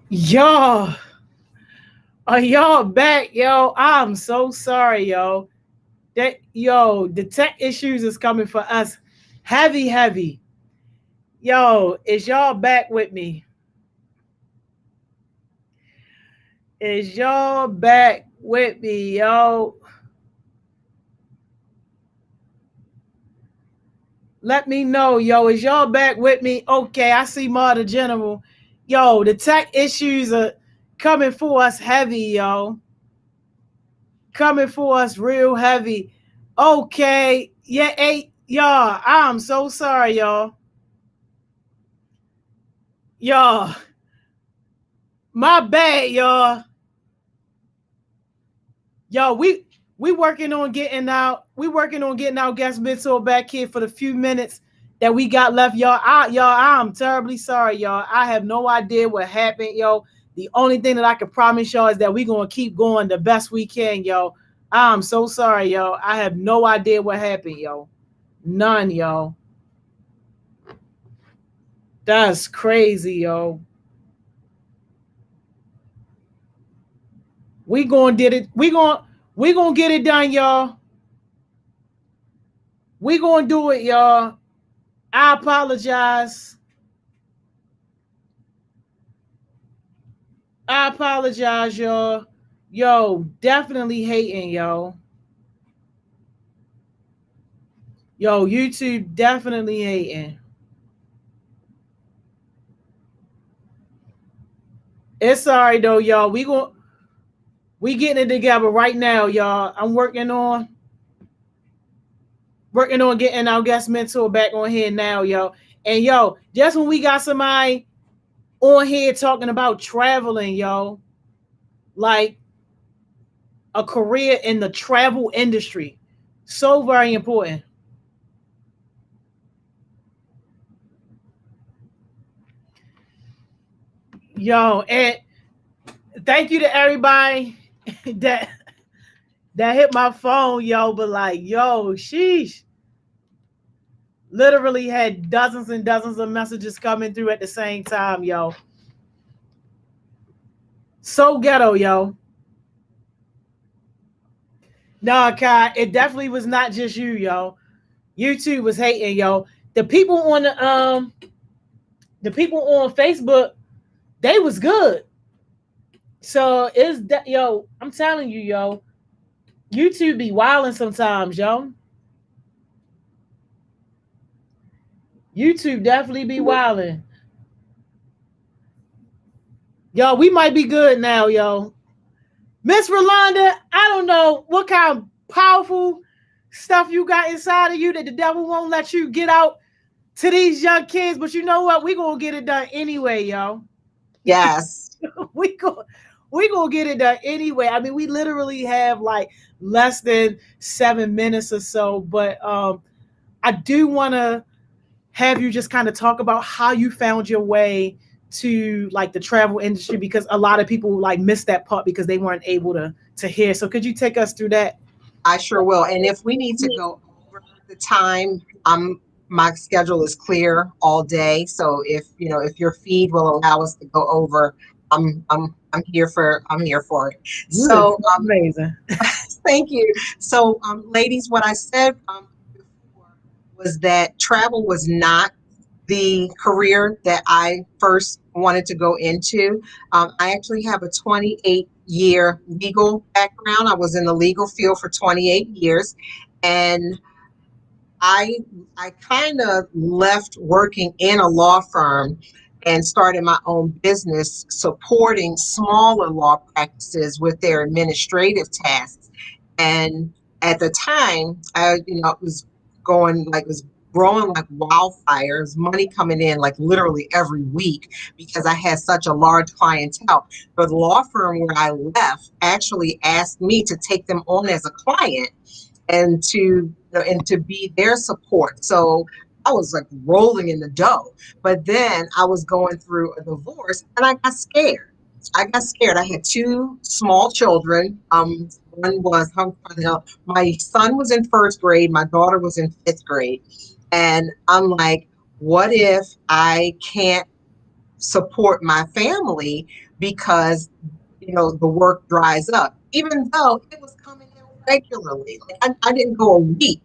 Y'all, are y'all back, yo? I'm so sorry, yo. The tech issues is coming for us heavy, heavy. Yo, is y'all back with me? Is y'all back with me, yo? Let me know, yo. Is y'all back with me? Okay, I see Mother General. Yo, the tech issues are coming for us heavy, yo. Coming for us real heavy. Okay, yeah, hey, y'all. I'm so sorry, y'all. Y'all, my bad, y'all. Y'all, we working on getting out. We working on getting our guest mentor back here for the few minutes that we got left, y'all. I'm terribly sorry, y'all. I have no idea what happened, yo. The only thing that I can promise y'all is that we gonna keep going the best we can, yo. I'm so sorry, yo. I have no idea what happened, yo. None, yo. That's crazy, yo. We gonna did it. We gonna get it done, y'all. We gonna do it, y'all. I apologize. I apologize, y'all. Yo, definitely hating, yo. Yo, YouTube definitely hating. It's sorry though, y'all. We getting it together right now, y'all. I'm working on getting our guest mentor back on here now, yo. And yo, just when we got somebody on here talking about traveling, yo, like a career in the travel industry, so very important. Yo, and thank you to everybody that that hit my phone, yo. But like, yo, sheesh, literally had dozens and dozens of messages coming through at the same time, yo. So ghetto, yo. Nah, Kai, it definitely was not just you, yo. YouTube was hating, yo. The people on the people on Facebook, they was good. So it's that, yo. I'm telling you, yo. YouTube be wilding sometimes, yo. YouTube definitely be wilding. Yo, we might be good now, yo. Miss Rolanda, I don't know what kind of powerful stuff you got inside of you that the devil won't let you get out to these young kids, but you know what? We gonna get it done anyway, yo. Yes. we go we gonna get it done anyway. I mean, we literally have like less than 7 minutes or so, but I do want to have you just kind of talk about how you found your way to like the travel industry because a lot of people like missed that part because they weren't able to hear. So could you take us through that? I sure will. And if we need to go over the time, my schedule is clear all day. So if your feed will allow us to go over, I'm here for it. Good. So Amazing. thank you. So ladies, what I said before was that travel was not the career that I first wanted to go into. I actually have a 28-year legal background. I was in the legal field for 28 years, and I I kind of left working in a law firm and started my own business supporting smaller law practices with their administrative tasks. And at the time, it was was growing like wildfires, money coming in like literally every week because I had such a large clientele. But the law firm where I left actually asked me to take them on as a client and to be their support. So I was like rolling in the dough. But then I was going through a divorce and I got scared. I got scared. I had two small children. One was my son was in first grade, my daughter was in fifth grade. And I'm like, what if I can't support my family because, the work dries up, even though it was coming in regularly. Like I didn't go a week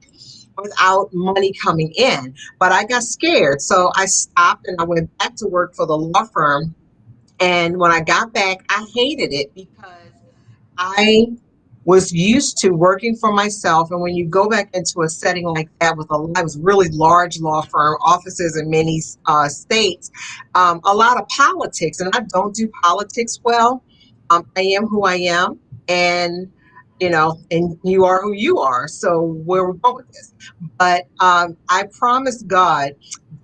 without money coming in, but I got scared. So I stopped and I went back to work for the law firm. And when I got back, I hated it because I was used to working for myself. And when you go back into a setting like that with I was really large law firm offices in many states, a lot of politics, and I don't do politics well. I am who I am, and and you are who you are. So where we're going with this, but I promised God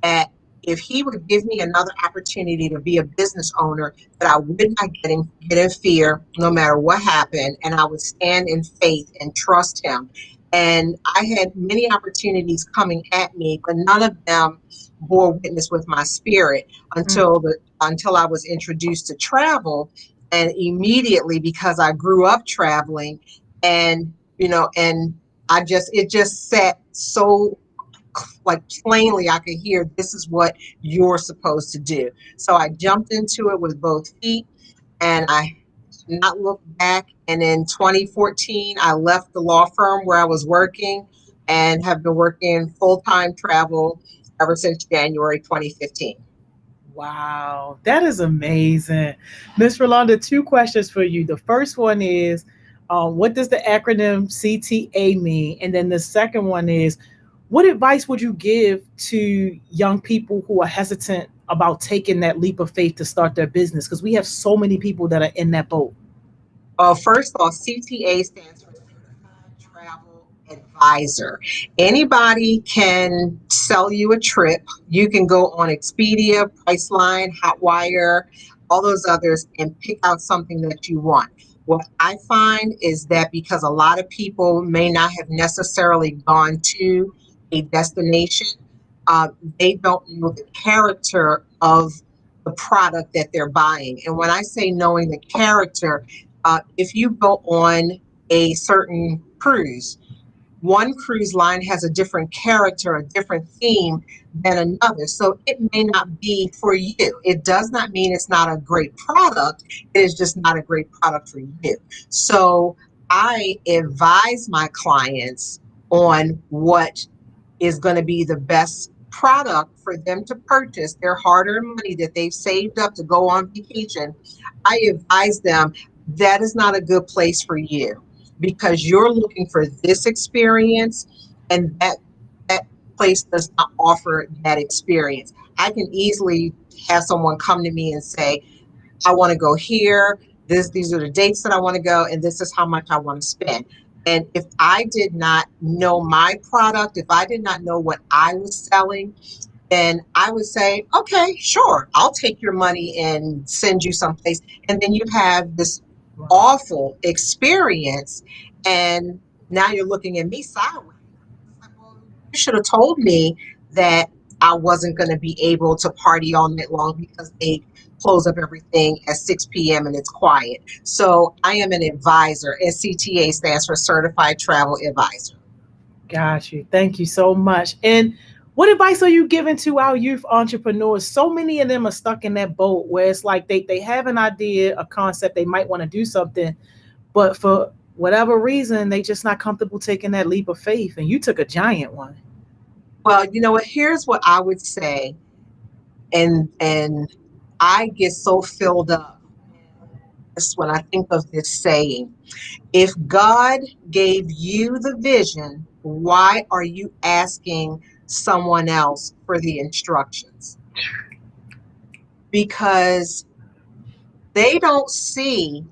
that if He would give me another opportunity to be a business owner, that I would not get in fear no matter what happened, and I would stand in faith and trust Him. And I had many opportunities coming at me, but none of them bore witness with my spirit until I was introduced to travel. And immediately, because I grew up traveling, and and it just sat so, like, plainly I could hear, this is what you're supposed to do. So I jumped into it with both feet, and I did not look back. And in 2014, I left the law firm where I was working and have been working full-time travel ever since January 2015. Wow, that is amazing. Miss Rolanda, two questions for you. The first one is, what does the acronym CTA mean? And then the second one is, what advice would you give to young people who are hesitant about taking that leap of faith to start their business? Because we have so many people that are in that boat. First off, CTA stands for Certified Travel Advisor. Anybody can sell you a trip. You can go on Expedia, Priceline, Hotwire, all those others, and pick out something that you want. What I find is that because a lot of people may not have necessarily gone to a destination, they don't know the character of the product that they're buying. And when I say knowing the character, if you go on a certain cruise, one cruise line has a different character, a different theme than another. So it may not be for you. It does not mean it's not a great product. It is just not a great product for you. So I advise my clients on what is going to be the best product for them to purchase their hard-earned money that they've saved up to go on vacation. I advise them that is not a good place for you because you're looking for this experience, and that place does not offer that experience. I can easily have someone come to me and say, I want to go here. These are the dates that I want to go, and this is how much I want to spend. And if I did not know my product, if I did not know what I was selling, then I would say, okay, sure, I'll take your money and send you someplace. And then you have this awful experience, and now you're looking at me sideways. Like, well, you should have told me that I wasn't going to be able to party all night long because they close up everything at 6 p.m. and it's quiet. So I am an advisor, and CTA stands for Certified Travel Advisor. Got you. Thank you so much. And what advice are you giving to our youth entrepreneurs? So many of them are stuck in that boat where it's like they have an idea, a concept, they might want to do something, but for whatever reason, they just not comfortable taking that leap of faith. And you took a giant one. Well, you know what? Here's what I would say, and I get so filled up when I think of this saying. If God gave you the vision, why are you asking someone else for the instructions? Because they don't see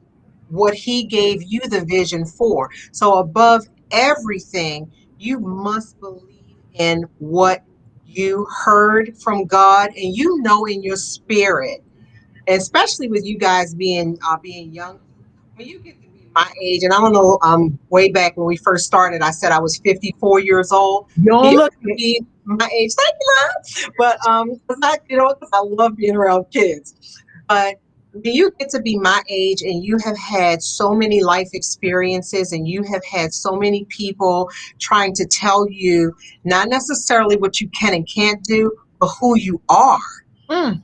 what He gave you the vision for. So above everything, you must believe in what you heard from God, and in your spirit, and especially with you guys being young. When you get to be my age, and I don't know, way back when we first started, I said I was 54 years old. You don't look it. My age, thank you, Mom. But because I love being around kids. But when you get to be my age and you have had so many life experiences, and you have had so many people trying to tell you not necessarily what you can and can't do, but who you are. Mm.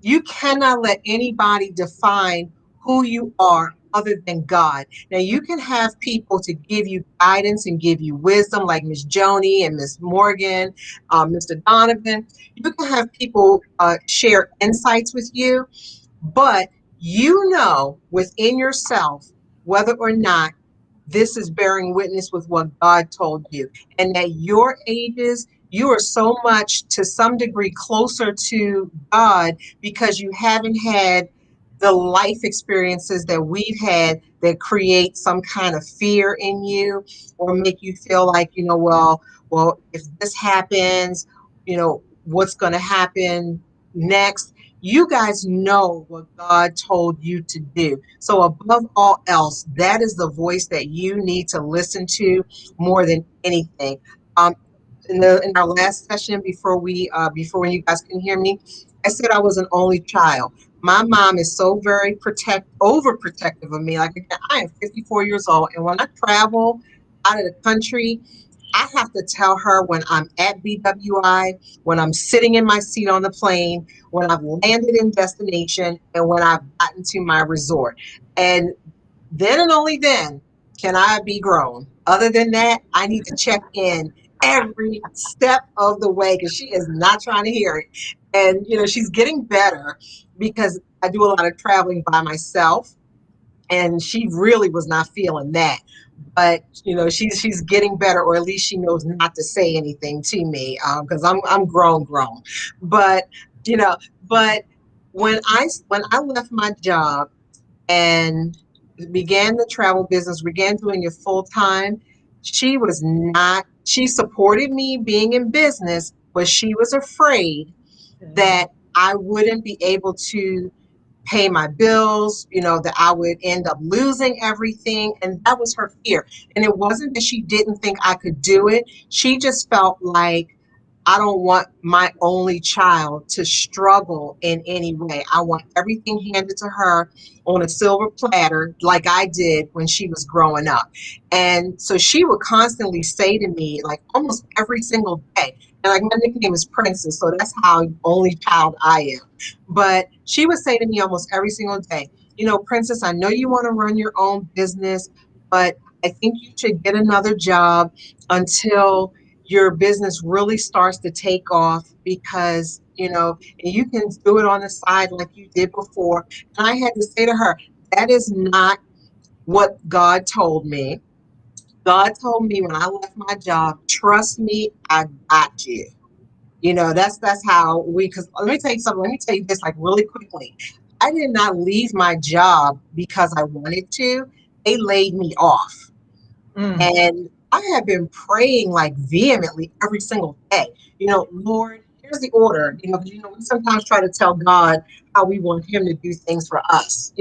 You cannot let anybody define who you are other than God. Now, you can have people to give you guidance and give you wisdom, like Miss Joni and Miss Morgan, Mr. Donovan. You can have people share insights with you, but you know within yourself whether or not this is bearing witness with what God told you. And at your ages, you are so much to some degree closer to God because you haven't had the life experiences that we've had that create some kind of fear in you or make you feel like, well, if this happens, what's going to happen next. You guys know what God told you to do. So above all else, that is the voice that you need to listen to more than anything. Um, in our last session before when you guys can hear me, I said I was an only child. My mom is so very overprotective of me. Like again, I am 54 years old, and when I travel out of the country, I have to tell her when I'm at BWI, when I'm sitting in my seat on the plane, when I've landed in destination, and when I've gotten to my resort. And then and only then can I be grown. Other than that, I need to check in every step of the way because she is not trying to hear it. And, she's getting better because I do a lot of traveling by myself. And she really was not feeling that. But she's getting better, or at least she knows not to say anything to me because I'm grown. But you know, but when I left my job and began the travel business, began doing it full time, she was not. She supported me being in business, but she was afraid that I wouldn't be able to pay my bills, that I would end up losing everything. And that was her fear. And it wasn't that she didn't think I could do it. She just felt like I don't want my only child to struggle in any way. I want everything handed to her on a silver platter, like I did when she was growing up. And so she would constantly say to me, like almost every single day, and like my nickname is Princess, so that's how only child I am. But she would say to me almost every single day, Princess, I know you want to run your own business, but I think you should get another job until your business really starts to take off because, and you can do it on the side like you did before. And I had to say to her, that is not what God told me. God told me when I left my job, trust me, I got you. That's how because let me tell you something. Let me tell you this like really quickly. I did not leave my job because I wanted to. They laid me off. And I have been praying like vehemently every single day. Lord, here's the order. We sometimes try to tell God how we want Him to do things for us.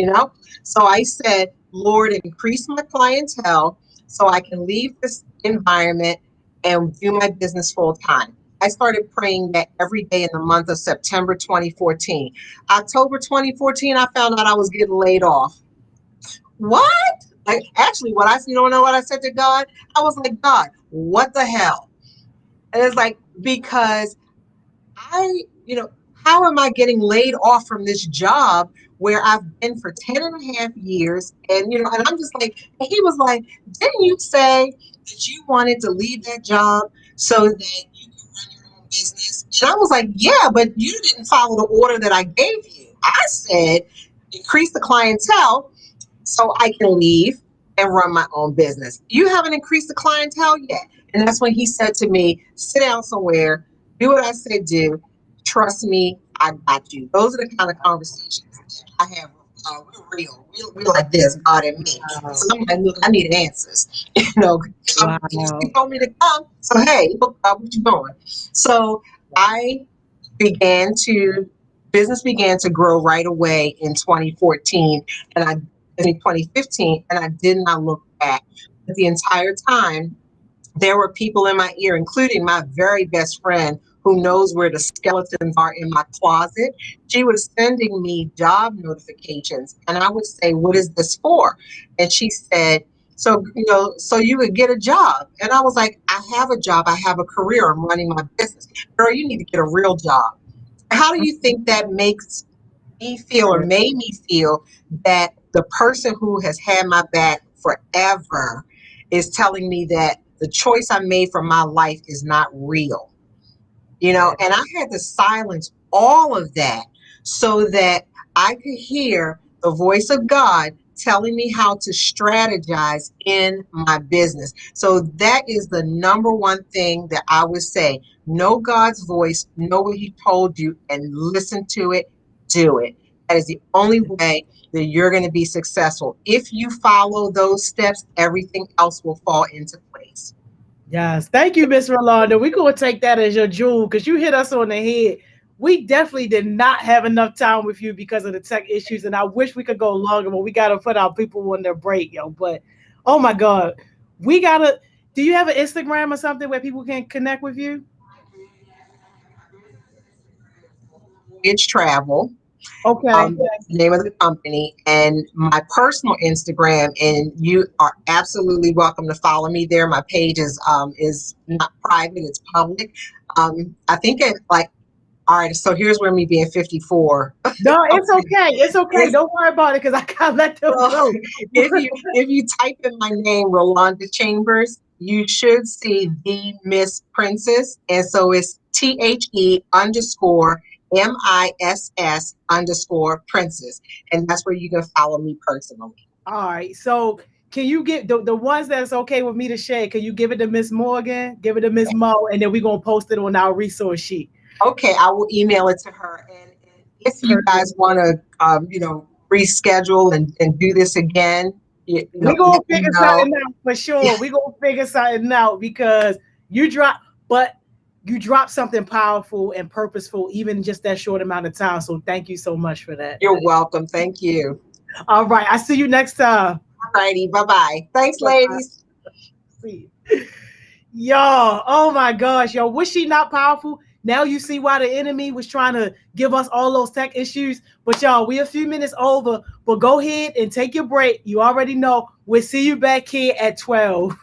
So I said, Lord, increase my clientele so I can leave this environment and do my business full time. I started praying that every day in the month of September 2014. October 2014, I found out I was getting laid off. What? Like, actually, you don't know what I said to God? I was like, God, what the hell? And it's like, because how am I getting laid off from this job where I've been for 10 and a half years? And, and I'm just like, and he was like, didn't you say that you wanted to leave that job so that you could run your own business? And I was like, yeah, but you didn't follow the order that I gave you. I said, increase the clientele so I can leave and run my own business. You haven't increased the clientele yet. And that's when he said to me, sit down somewhere, do what I said do. Trust me, I got you. Those are the kind of conversations that I have. We're real. We're like this, God and me. Wow. So I'm like, look, I need answers. Wow. He told me to come. So hey, look, what you doing? So I business began to grow right away in 2014, and in 2015, and I did not look back. But the entire time, there were people in my ear, including my very best friend who knows where the skeletons are in my closet. She was sending me job notifications, and I would say, "What is this for?" And she said, so you would get a job. And I was like, I have a job. I have a career. I'm running my business. Girl, you need to get a real job. How do you think that makes me feel or made me feel that the person who has had my back forever is telling me that the choice I made for my life is not real. And I had to silence all of that so that I could hear the voice of God telling me how to strategize in my business. So that is the number one thing that I would say. Know God's voice, know what He told you, and listen to it, do it. That is the only way that you're going to be successful. If you follow those steps, everything else will fall into place. Yes, thank you, Miss Rolanda. We're gonna take that as your jewel because you hit us on the head. We definitely did not have enough time with you because of the tech issues, and I wish we could go longer, but we gotta put our people on their break, yo. But oh my god, we gotta. Do you have an Instagram or something where people can connect with you? Voyage Travel. Okay. Name of the company, and my personal Instagram, and you are absolutely welcome to follow me there. My page is not private, it's public. I think it like all right, so here's where me being 54. No, it's okay. It's okay. Don't worry about it because I can't let them Well, go. if you type in my name, Rolanda Chambers, you should see the Miss Princess. And so it's THE_MISS_Princess. And that's where you can follow me personally. All right. So can you get the ones that's okay with me to share? Can you give it to Miss Morgan, give it to Miss Mo, and then we're gonna post it on our resource sheet. Okay, I will email it to her. And if you guys want to, reschedule and do this again, We're gonna let me figure know. something out for sure. We're gonna figure something out because you drop, but you drop something powerful and purposeful, even just that short amount of time. So thank you so much for that. You're welcome. Thank you. All right. I see you next time. All righty. Bye-bye. Thanks, ladies. See you. Yo, oh my gosh, yo, was she not powerful? Now you see why the enemy was trying to give us all those tech issues. But y'all, we a few minutes over, but go ahead and take your break. You already know we'll see you back here at 12.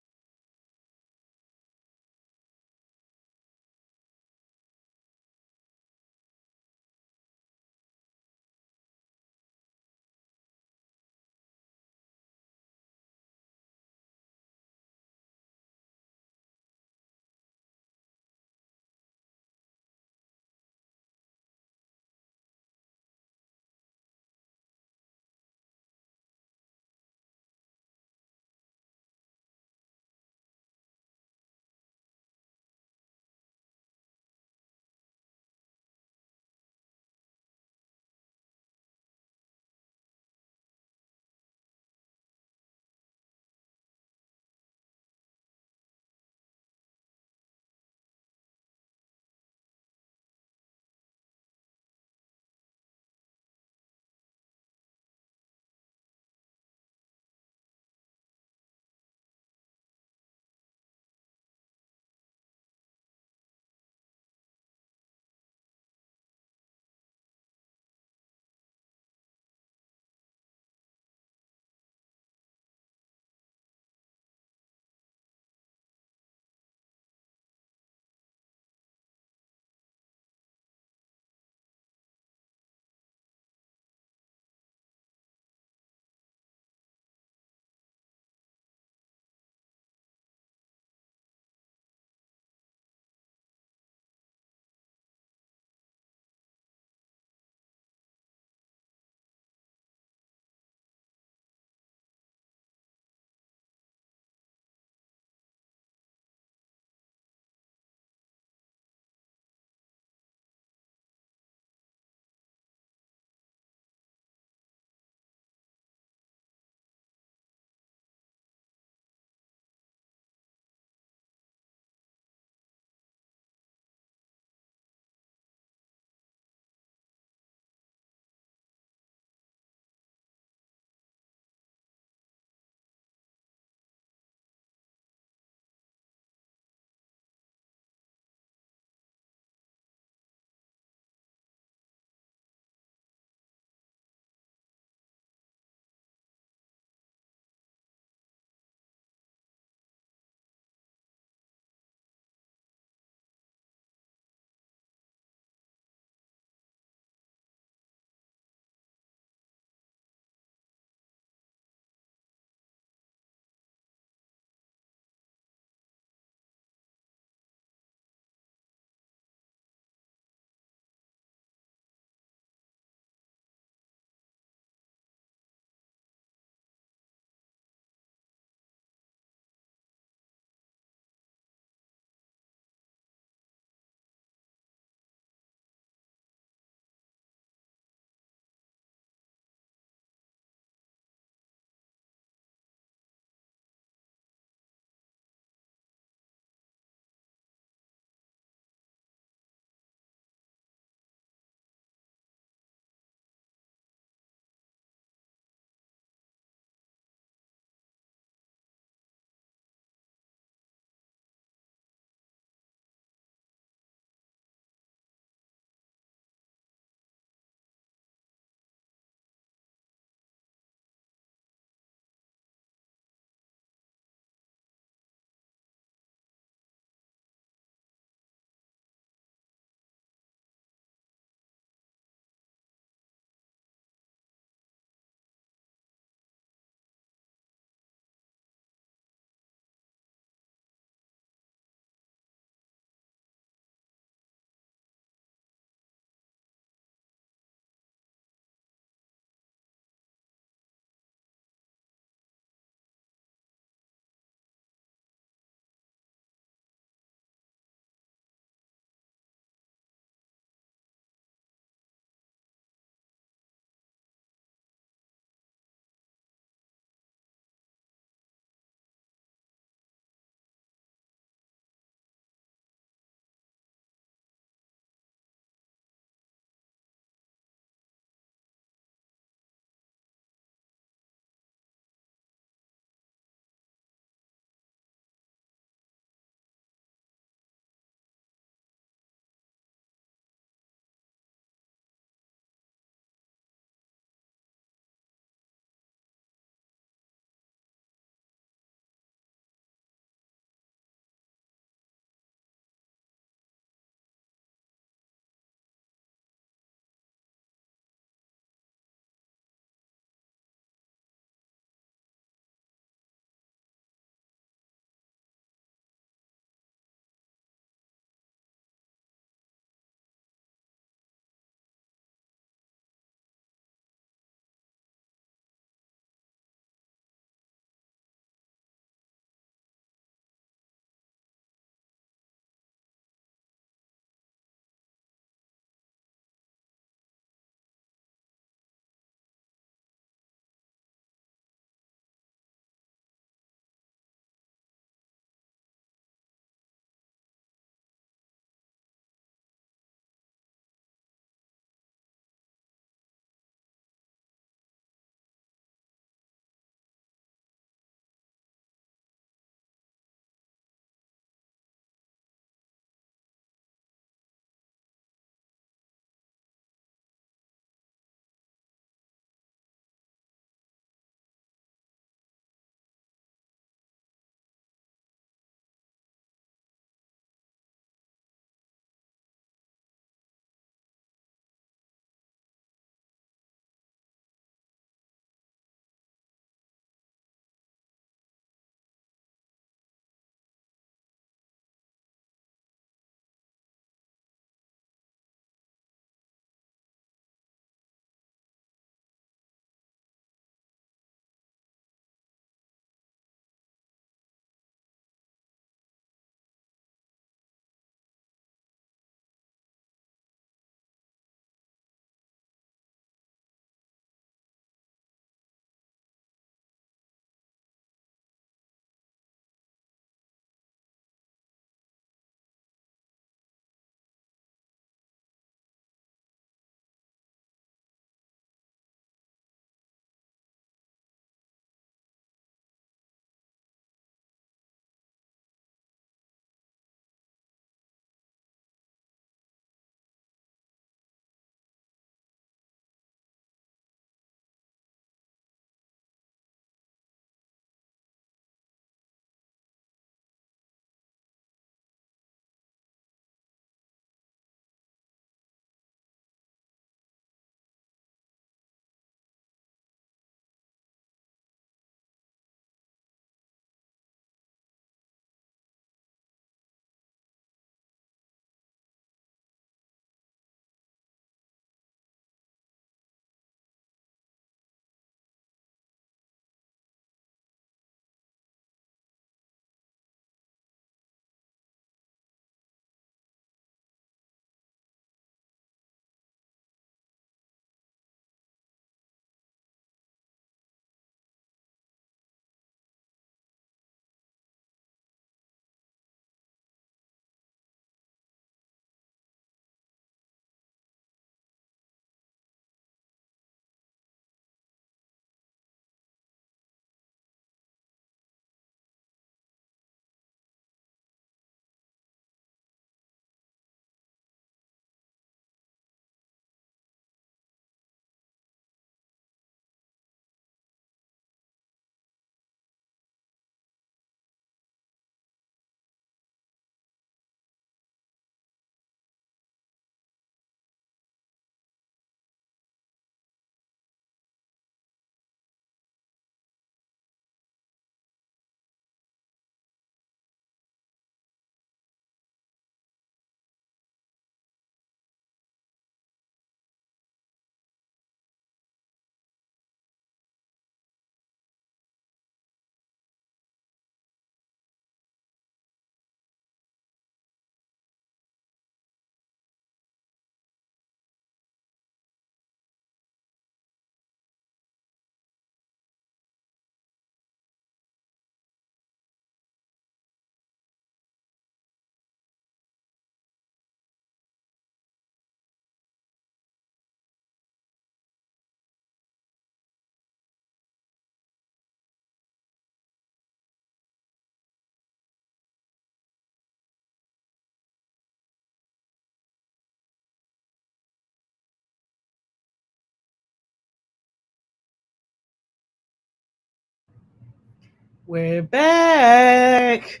We're back.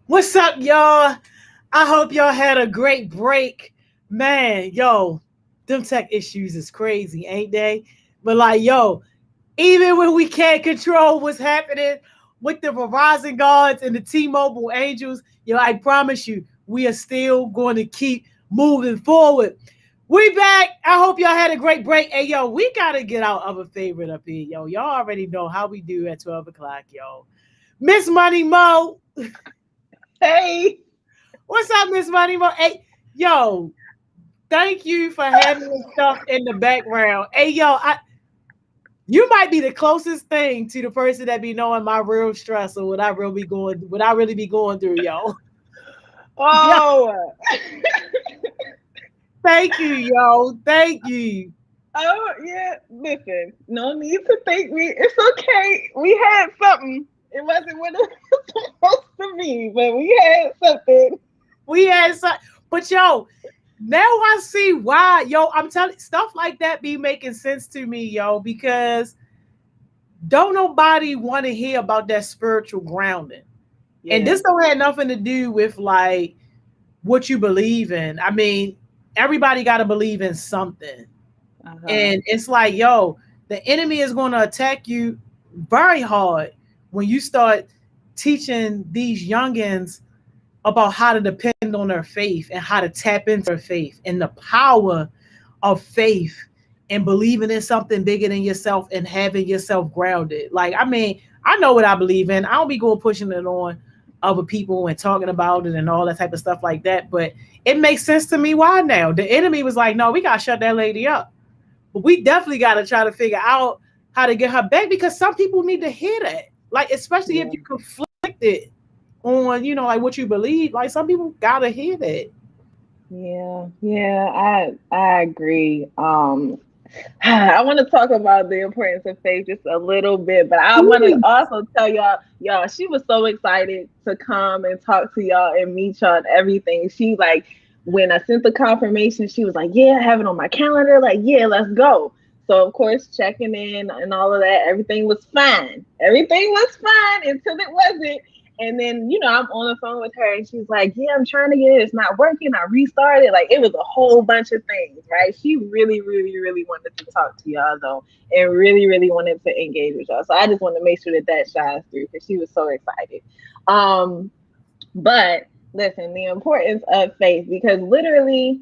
What's up, y'all? I hope y'all had a great break. Man, yo, them tech issues is crazy, ain't they? But like, yo, even when we can't control what's happening with the Verizon guards and the T-Mobile Angels, yo, I promise you, we are still going to keep moving forward. We back. I hope y'all had a great break. Hey, yo, we got to get our other favorite up here, yo. Y'all already know how we do at 12 o'clock, yo. Miss Money Mo. Hey. What's up, Miss Money Mo? Hey, yo, thank you for having stuff in the background. Hey, yo, you might be the closest thing to the person that be knowing my real stress or what I really be going through, yo. Oh. Thank you, yo. Thank you. Oh, yeah. Listen, no need to thank me. It's okay. We had something. It wasn't what it was supposed to be, but we had something. We had something. But, yo, now I see why, yo, I'm telling stuff like that be making sense to me, yo, because don't nobody want to hear about that spiritual grounding. Yeah. And this don't have nothing to do with like what you believe in. I mean, everybody got to believe in something. And it's like, yo, the enemy is going to attack you very hard when you start teaching these youngins about how to depend on their faith and how to tap into their faith and the power of faith and believing in something bigger than yourself and having yourself grounded. Like, I mean, I know what I believe in. I don't be going pushing it on other people and talking about it and all that type of stuff like that. But it makes sense to me why now. The enemy was like, no, we got to shut that lady up. But we definitely got to try to figure out how to get her back because some people need to hear that. Like, especially if you conflicted on, you know, like what you believe. Like, some people got to hear that. Yeah, I agree. I want to talk about the importance of faith just a little bit, but I want to also tell y'all, she was so excited to come and talk to y'all and meet y'all and everything. She like, when I sent the confirmation, she was like, yeah, I have it on my calendar. Like, yeah, let's go. So of course, checking in and all of that, everything was fine. Everything was fine until it wasn't. And then, you know, I'm on the phone with her and she's like, yeah, I'm trying to get it. It's not working. I restarted. Like, it was a whole bunch of things, right? She really, really, really wanted to talk to y'all, though, and really, really wanted to engage with y'all. So I just want to make sure that shines through because she was so excited. But listen, the importance of faith, because literally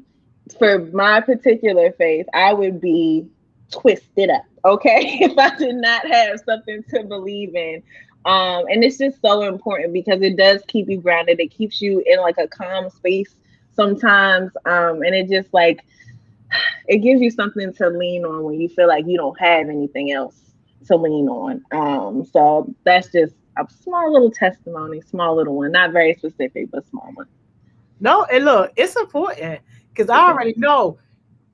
for my particular faith, I would be twisted up, okay, if I did not have something to believe in. And it's just so important because it does keep you grounded. It keeps you in like a calm space sometimes. And it just like, it gives you something to lean on when you feel like you don't have anything else to lean on. So that's just a small little testimony, small little one, not very specific, but small one. No, and look, it's important because I already know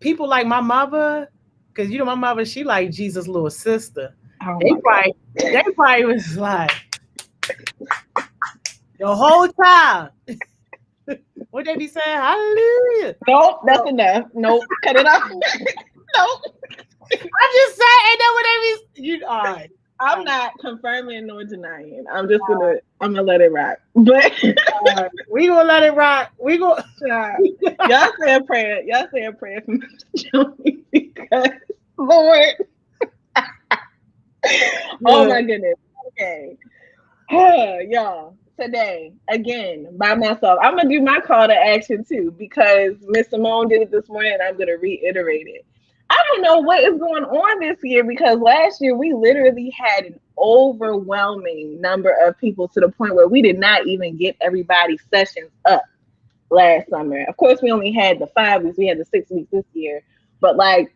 people like my mother, because you know my mother, she like Jesus' little sister. Oh they probably was like the whole time. What they be saying? Hallelujah. Nope, that's enough. Nope, cut it off. Nope. I'm just saying, that what they be. You all right? I'm not confirming nor denying. I'm just gonna let it rock. But we gonna let it rock. We gonna y'all say a prayer. Y'all say a prayer for Mr. Joey because Lord. Oh my goodness. Okay. Y'all, today, again, by myself. I'm gonna do my call to action too, because Miss Simone did it this morning and I'm gonna reiterate it. I don't know what is going on this year because last year we literally had an overwhelming number of people to the point where we did not even get everybody's sessions up last summer. Of course, we only had the 5 weeks, we had the 6 weeks this year, but like,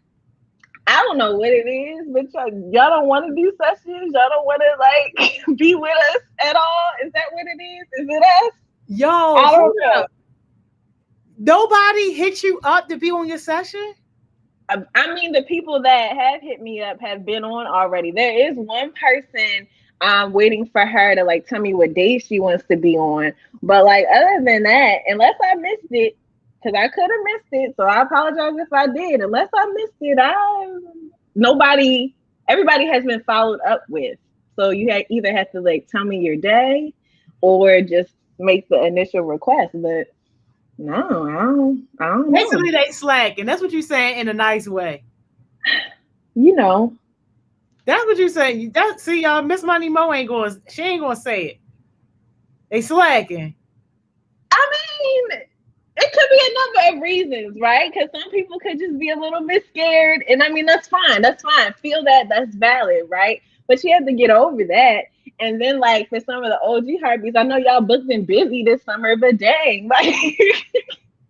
I don't know what it is, but y'all don't want to do sessions. Y'all don't want to like be with us at all. Is that what it is? Is it us? Yo, I don't know. Nobody hit you up to be on your session? I mean, the people that have hit me up have been on already. There is one person I'm waiting for her to like tell me what day she wants to be on. But like other than that, unless I missed it, because I could have missed it, so I apologize if I did. Unless I missed it, everybody has been followed up with. So you either have to like tell me your day or just make the initial request. But no, I don't know. Basically, they slacking. That's what you're saying in a nice way. You know. That's what you're saying. See, y'all, Miss Money Mo she ain't gonna say it. They slacking. I mean, it could be a number of reasons, right? Because some people could just be a little bit scared. And I mean, that's fine. That's fine. Feel that's valid, right? But you have to get over that. And then, like, for some of the OG heartbeats, I know y'all booked and busy this summer, but dang, like,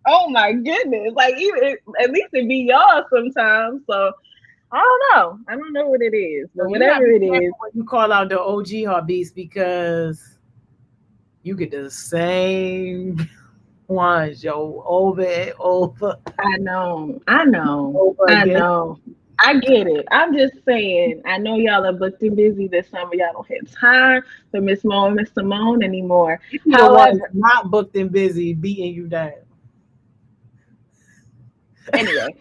oh my goodness. Like, even at least it be y'all sometimes. So I don't know what it is, but whatever it is. When you call out the OG heartbeats, because you get the same ones, yo, over and over. I know. I get it. I'm just saying, I know y'all are booked and busy this summer. Y'all don't have time for Miss Mo and Miss Simone anymore. However, not booked and busy beating you down. Anyway.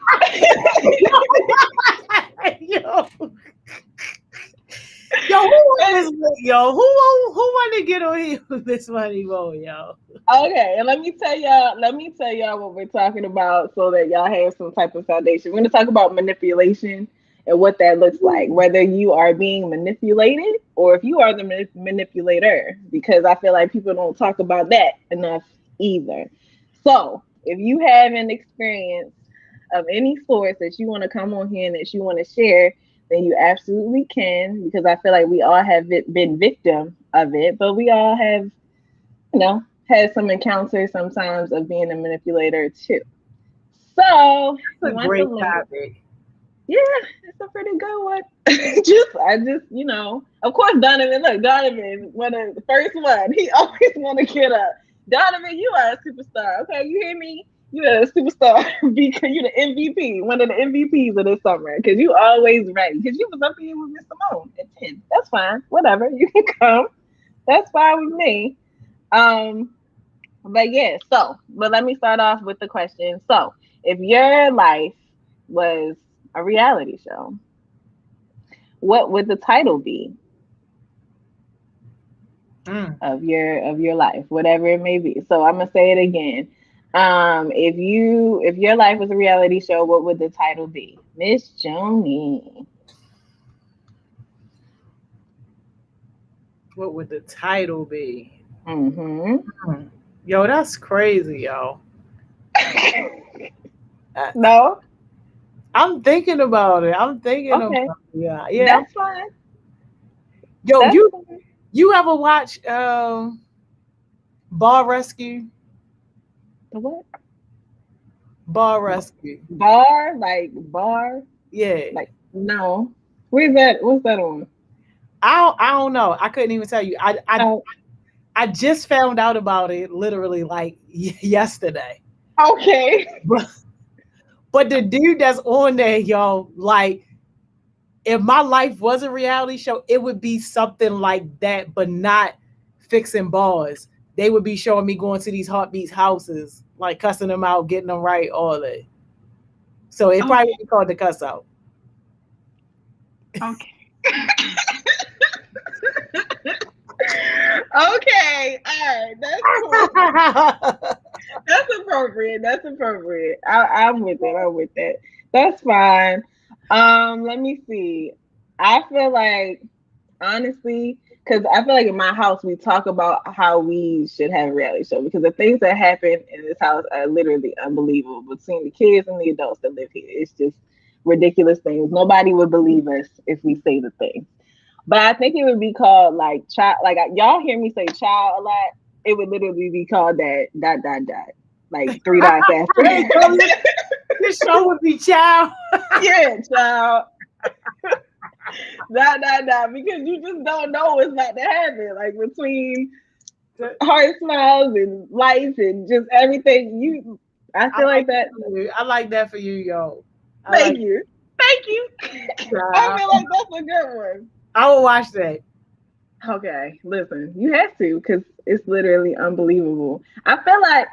Who want to get on here with Miss Money Mo, yo? Okay, and let me tell y'all what we're talking about so that y'all have some type of foundation. We're going to talk about manipulation and what that looks like, whether you are being manipulated or if you are the manipulator, because I feel like people don't talk about that enough either. So if you have an experience of any sort that you want to come on here and that you want to share, then you absolutely can, because I feel like we all have been victim of it, but we all have, had some encounters sometimes of being a manipulator too. So that's a great topic. Yeah, it's a pretty good one. I just, of course, Donovan, one of the first one, he always want to get up. Donovan, you are a superstar. Okay, you hear me? You're a superstar because you're the MVP, one of the MVPs of this summer, because you always ready. Because you was up here with Miss Simone at 10. That's fine. Whatever. You can come. That's fine with me. But yeah, but let me start off with the question. So if your life was a reality show, what would the title be of your life, whatever it may be? So I'm gonna say it again. If your life was a reality show, what would the title be? Miss Joni. What would the title be? Mm-hmm. Yo, that's crazy, yo. No? I'm thinking about it. Yeah. That's fine. Yo, you ever watch Bar Rescue? The what? Bar Rescue. Bar? Like bar? Yeah. Like, no. Where's that? What's that on? I don't know. I couldn't even tell you. I just found out about it literally like yesterday. Okay. But the dude that's on there, yo, like, if my life was a reality show, it would be something like that, but not fixing bars. They would be showing me going to these heartbeats houses, like cussing them out, getting them right, all that. So it probably would be called the cuss out. Okay. Okay. All right. That's cool. That's appropriate. I'm with it. That's fine. Let me see. I feel like, honestly, because I feel like in my house, we talk about how we should have a reality show, because the things that happen in this house are literally unbelievable between the kids and the adults that live here. It's just ridiculous things. Nobody would believe us if we say the things. But I think it would be called like child. Like, y'all hear me say child a lot. It would literally be called that ... Like 3 dots after. This show would be child. Yeah, child. ... Because you just don't know what's about to happen. Like, between heart smiles and lights and just everything. I feel like that. I like that for you, yo. Thank you. I feel like that's a good one. I will watch that. Okay, listen, you have to, because it's literally unbelievable. I feel like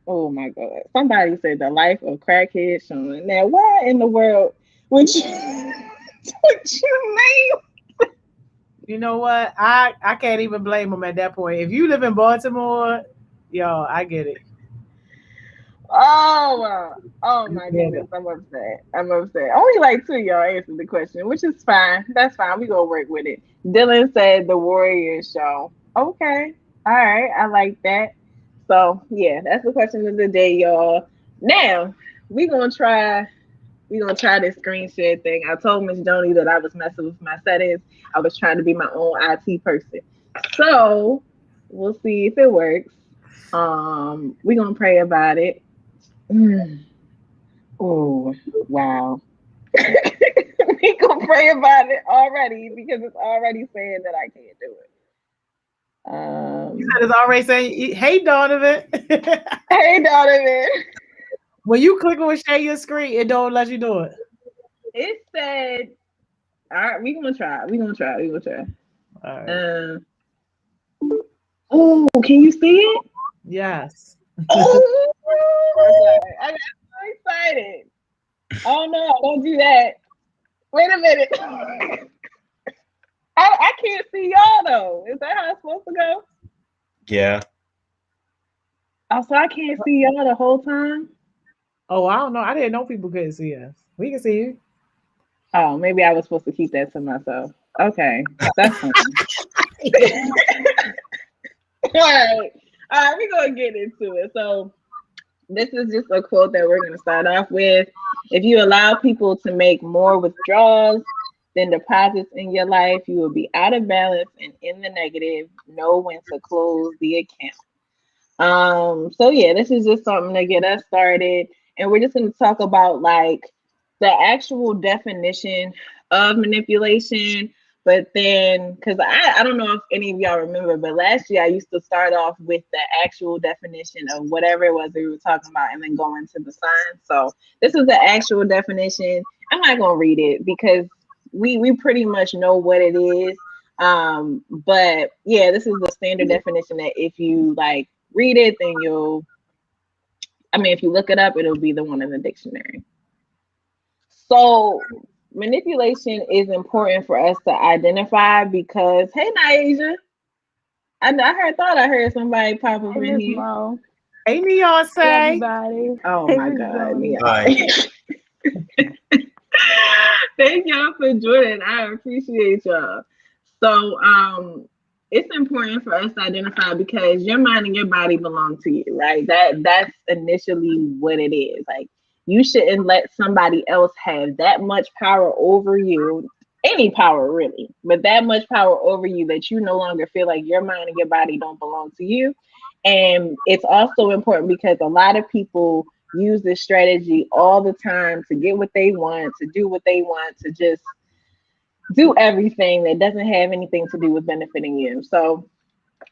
oh my God. Somebody said the life of crackhead Sean. Now, why in the world would you name You know what? I can't even blame them at that point. If you live in Baltimore, yo, I get it. Oh my Yeah. goodness, I'm upset. I'm upset. Only like two of y'all answered the question, which is fine. That's fine. We gonna work with it. Dylan said the Warriors show. Okay. All right. I like that. So yeah, that's the question of the day, y'all. Now we gonna try this screen share thing. I told Miss Joni that I was messing with my settings. I was trying to be my own IT person. So we'll see if it works. We're gonna pray about it. Mm. Oh, wow. We gonna pray about it already because it's already saying that I can't do it. You said it's already saying, "Hey, Donovan." Hey, Donovan. When you click on share your screen, it don't let you do it. It said, all right, we gonna try. We gonna try. We gonna try. All right. Oh, can you see it? Yes. Oh, I got so excited. Oh no, don't do that. Wait a minute. I can't see y'all though. Is that how it's supposed to go? Yeah. Oh, so I can't see y'all the whole time? Oh, I don't know. I didn't know people couldn't see us. We can see you. Oh, maybe I was supposed to keep that to myself. Okay, that's fine. All right, we're gonna get into it. So this is just a quote that we're gonna start off with. If you allow people to make more withdrawals than deposits in your life, you will be out of balance and in the negative. Know when to close the account. So yeah, this is just something to get us started, and we're just gonna talk about like the actual definition of manipulation. But then, because I don't know if any of y'all remember, but last year I used to start off with the actual definition of whatever it was that we were talking about and then go into the signs. So this is the actual definition. I'm not going to read it because we pretty much know what it is. But yeah, this is the standard definition that if you like read it, then if you look it up, it'll be the one in the dictionary. So manipulation is important for us to identify because, hey, Naija, thought I heard somebody pop up in here. Mo. Hey, Neon, say. Everybody. Oh Hey, my Miss God, Joni. Neon. Hi. Thank y'all for joining. I appreciate y'all. So, it's important for us to identify because your mind and your body belong to you, right? That's initially what it is. Like, you shouldn't let somebody else have that much power over you, any power really, but that much power over you that you no longer feel like your mind and your body don't belong to you. And it's also important because a lot of people use this strategy all the time to get what they want, to do what they want, to just do everything that doesn't have anything to do with benefiting you. So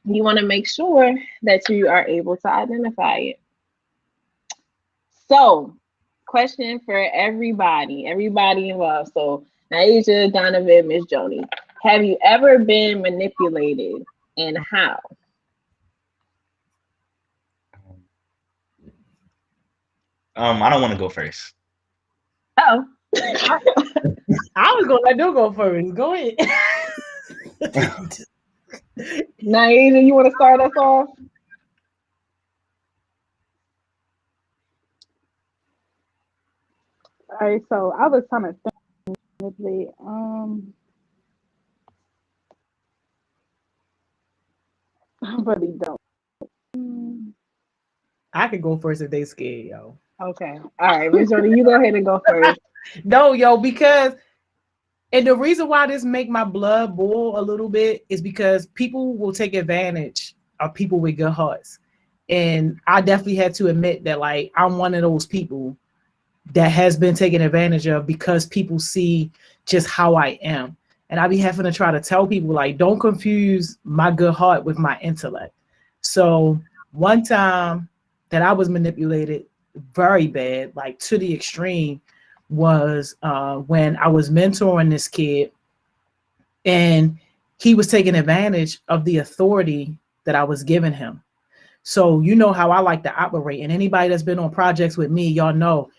you want to make sure that you are able to identify it. So, question for everybody involved. So, Naija, Donovan, Miss Joni, have you ever been manipulated and how? I don't want to go first. Oh. I was gonna let them go first. Go ahead. Naija, you want to start us off? All right, so I was trying to think. I really don't. I could go first if they scared, yo. Okay. All right, Miss Joni, you go ahead and go first. No, yo, because and the reason why this make my blood boil a little bit is because people will take advantage of people with good hearts. And I definitely had to admit that, like, I'm one of those people that has been taken advantage of because people see just how I am. And I be having to try to tell people, like, don't confuse my good heart with my intellect. So one time that I was manipulated very bad, like to the extreme, was when I was mentoring this kid and he was taking advantage of the authority that I was giving him. So you know how I like to operate, and anybody that's been on projects with me, y'all know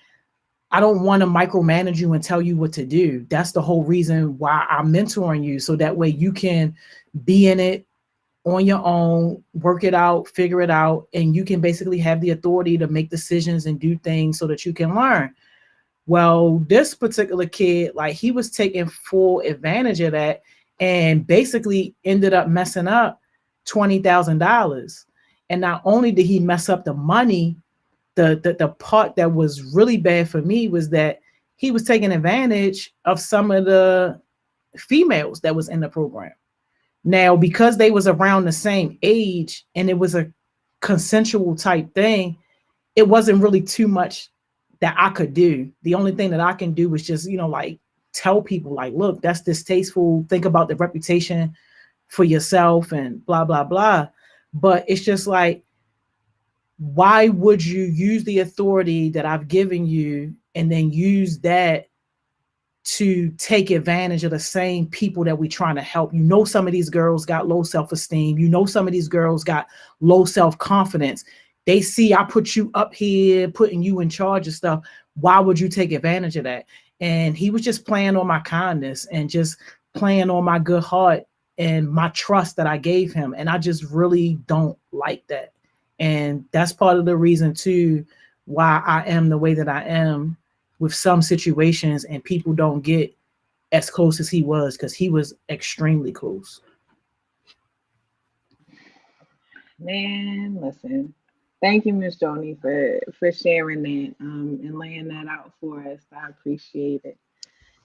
I don't want to micromanage you and tell you what to do. That's the whole reason why I'm mentoring you. So that way you can be in it on your own, work it out, figure it out, and you can basically have the authority to make decisions and do things so that you can learn. Well, this particular kid, like he was taking full advantage of that and basically ended up messing up $20,000. And not only did he mess up the money, the part that was really bad for me was that he was taking advantage of some of the females that was in the program. Now, because they was around the same age and it was a consensual type thing, it wasn't really too much that I could do. The only thing that I can do was just, like tell people like, look, that's distasteful. Think about the reputation for yourself and blah, blah, blah. But it's just like, why would you use the authority that I've given you and then use that to take advantage of the same people that we're trying to help? Some of these girls got low self-esteem. Some of these girls got low self-confidence. They see I put you up here, putting you in charge of stuff. Why would you take advantage of that? And he was just playing on my kindness and just playing on my good heart and my trust that I gave him. And I just really don't like that. And that's part of the reason too, why I am the way that I am with some situations and people don't get as close as he was, because he was extremely close. Man, listen. Thank you, Miss Joni, for sharing that and laying that out for us. I appreciate it.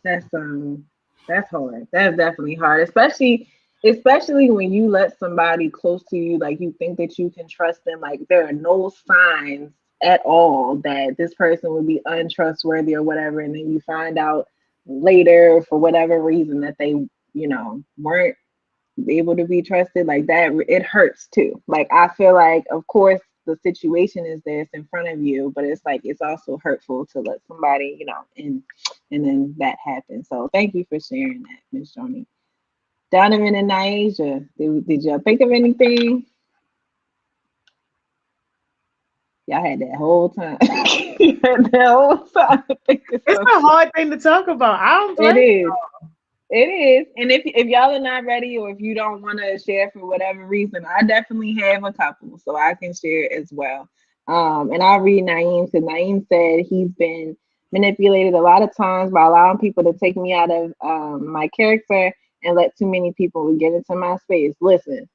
That's hard. That's definitely hard, especially when you let somebody close to you, like you think that you can trust them, like there are no signs at all that this person would be untrustworthy or whatever, and then you find out later for whatever reason that they, weren't able to be trusted, like that, it hurts too. Like I feel like, of course, the situation is there, it's in front of you, but it's like it's also hurtful to let somebody, and then that happens. So thank you for sharing that, Miss Joni. Donovan and Niaja, did y'all think of anything? Y'all had that whole time. You had that whole time. It's a hard thing to talk about. I don't blame you. It is. And if y'all are not ready, or if you don't want to share for whatever reason, I definitely have a couple, so I can share as well. And I'll read Naeem, because Naeem said he's been manipulated a lot of times by allowing people to take me out of my character and let too many people get into my space. Listen,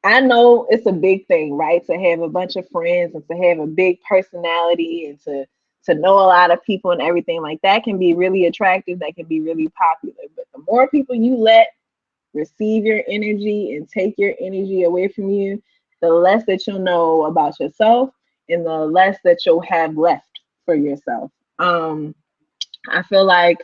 I know it's a big thing, right? To have a bunch of friends and to have a big personality and to know a lot of people and everything like that can be really attractive. That can be really popular. But the more people you let receive your energy and take your energy away from you, the less that you'll know about yourself and the less that you'll have left for yourself. I feel like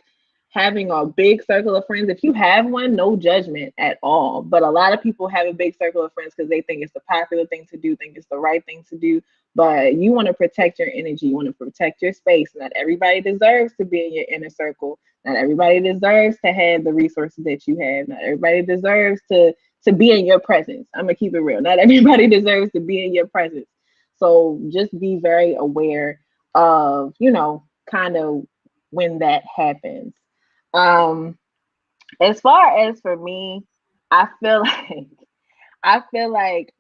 having a big circle of friends, if you have one, no judgment at all. But a lot of people have a big circle of friends because they think it's the popular thing to do, think it's the right thing to do. But you want to protect your energy. You want to protect your space. Not everybody deserves to be in your inner circle. Not everybody deserves to have the resources that you have. Not everybody deserves to be in your presence. I'm going to keep it real. Not everybody deserves to be in your presence. So just be very aware of, kind of when that happens. As far as for me, I feel like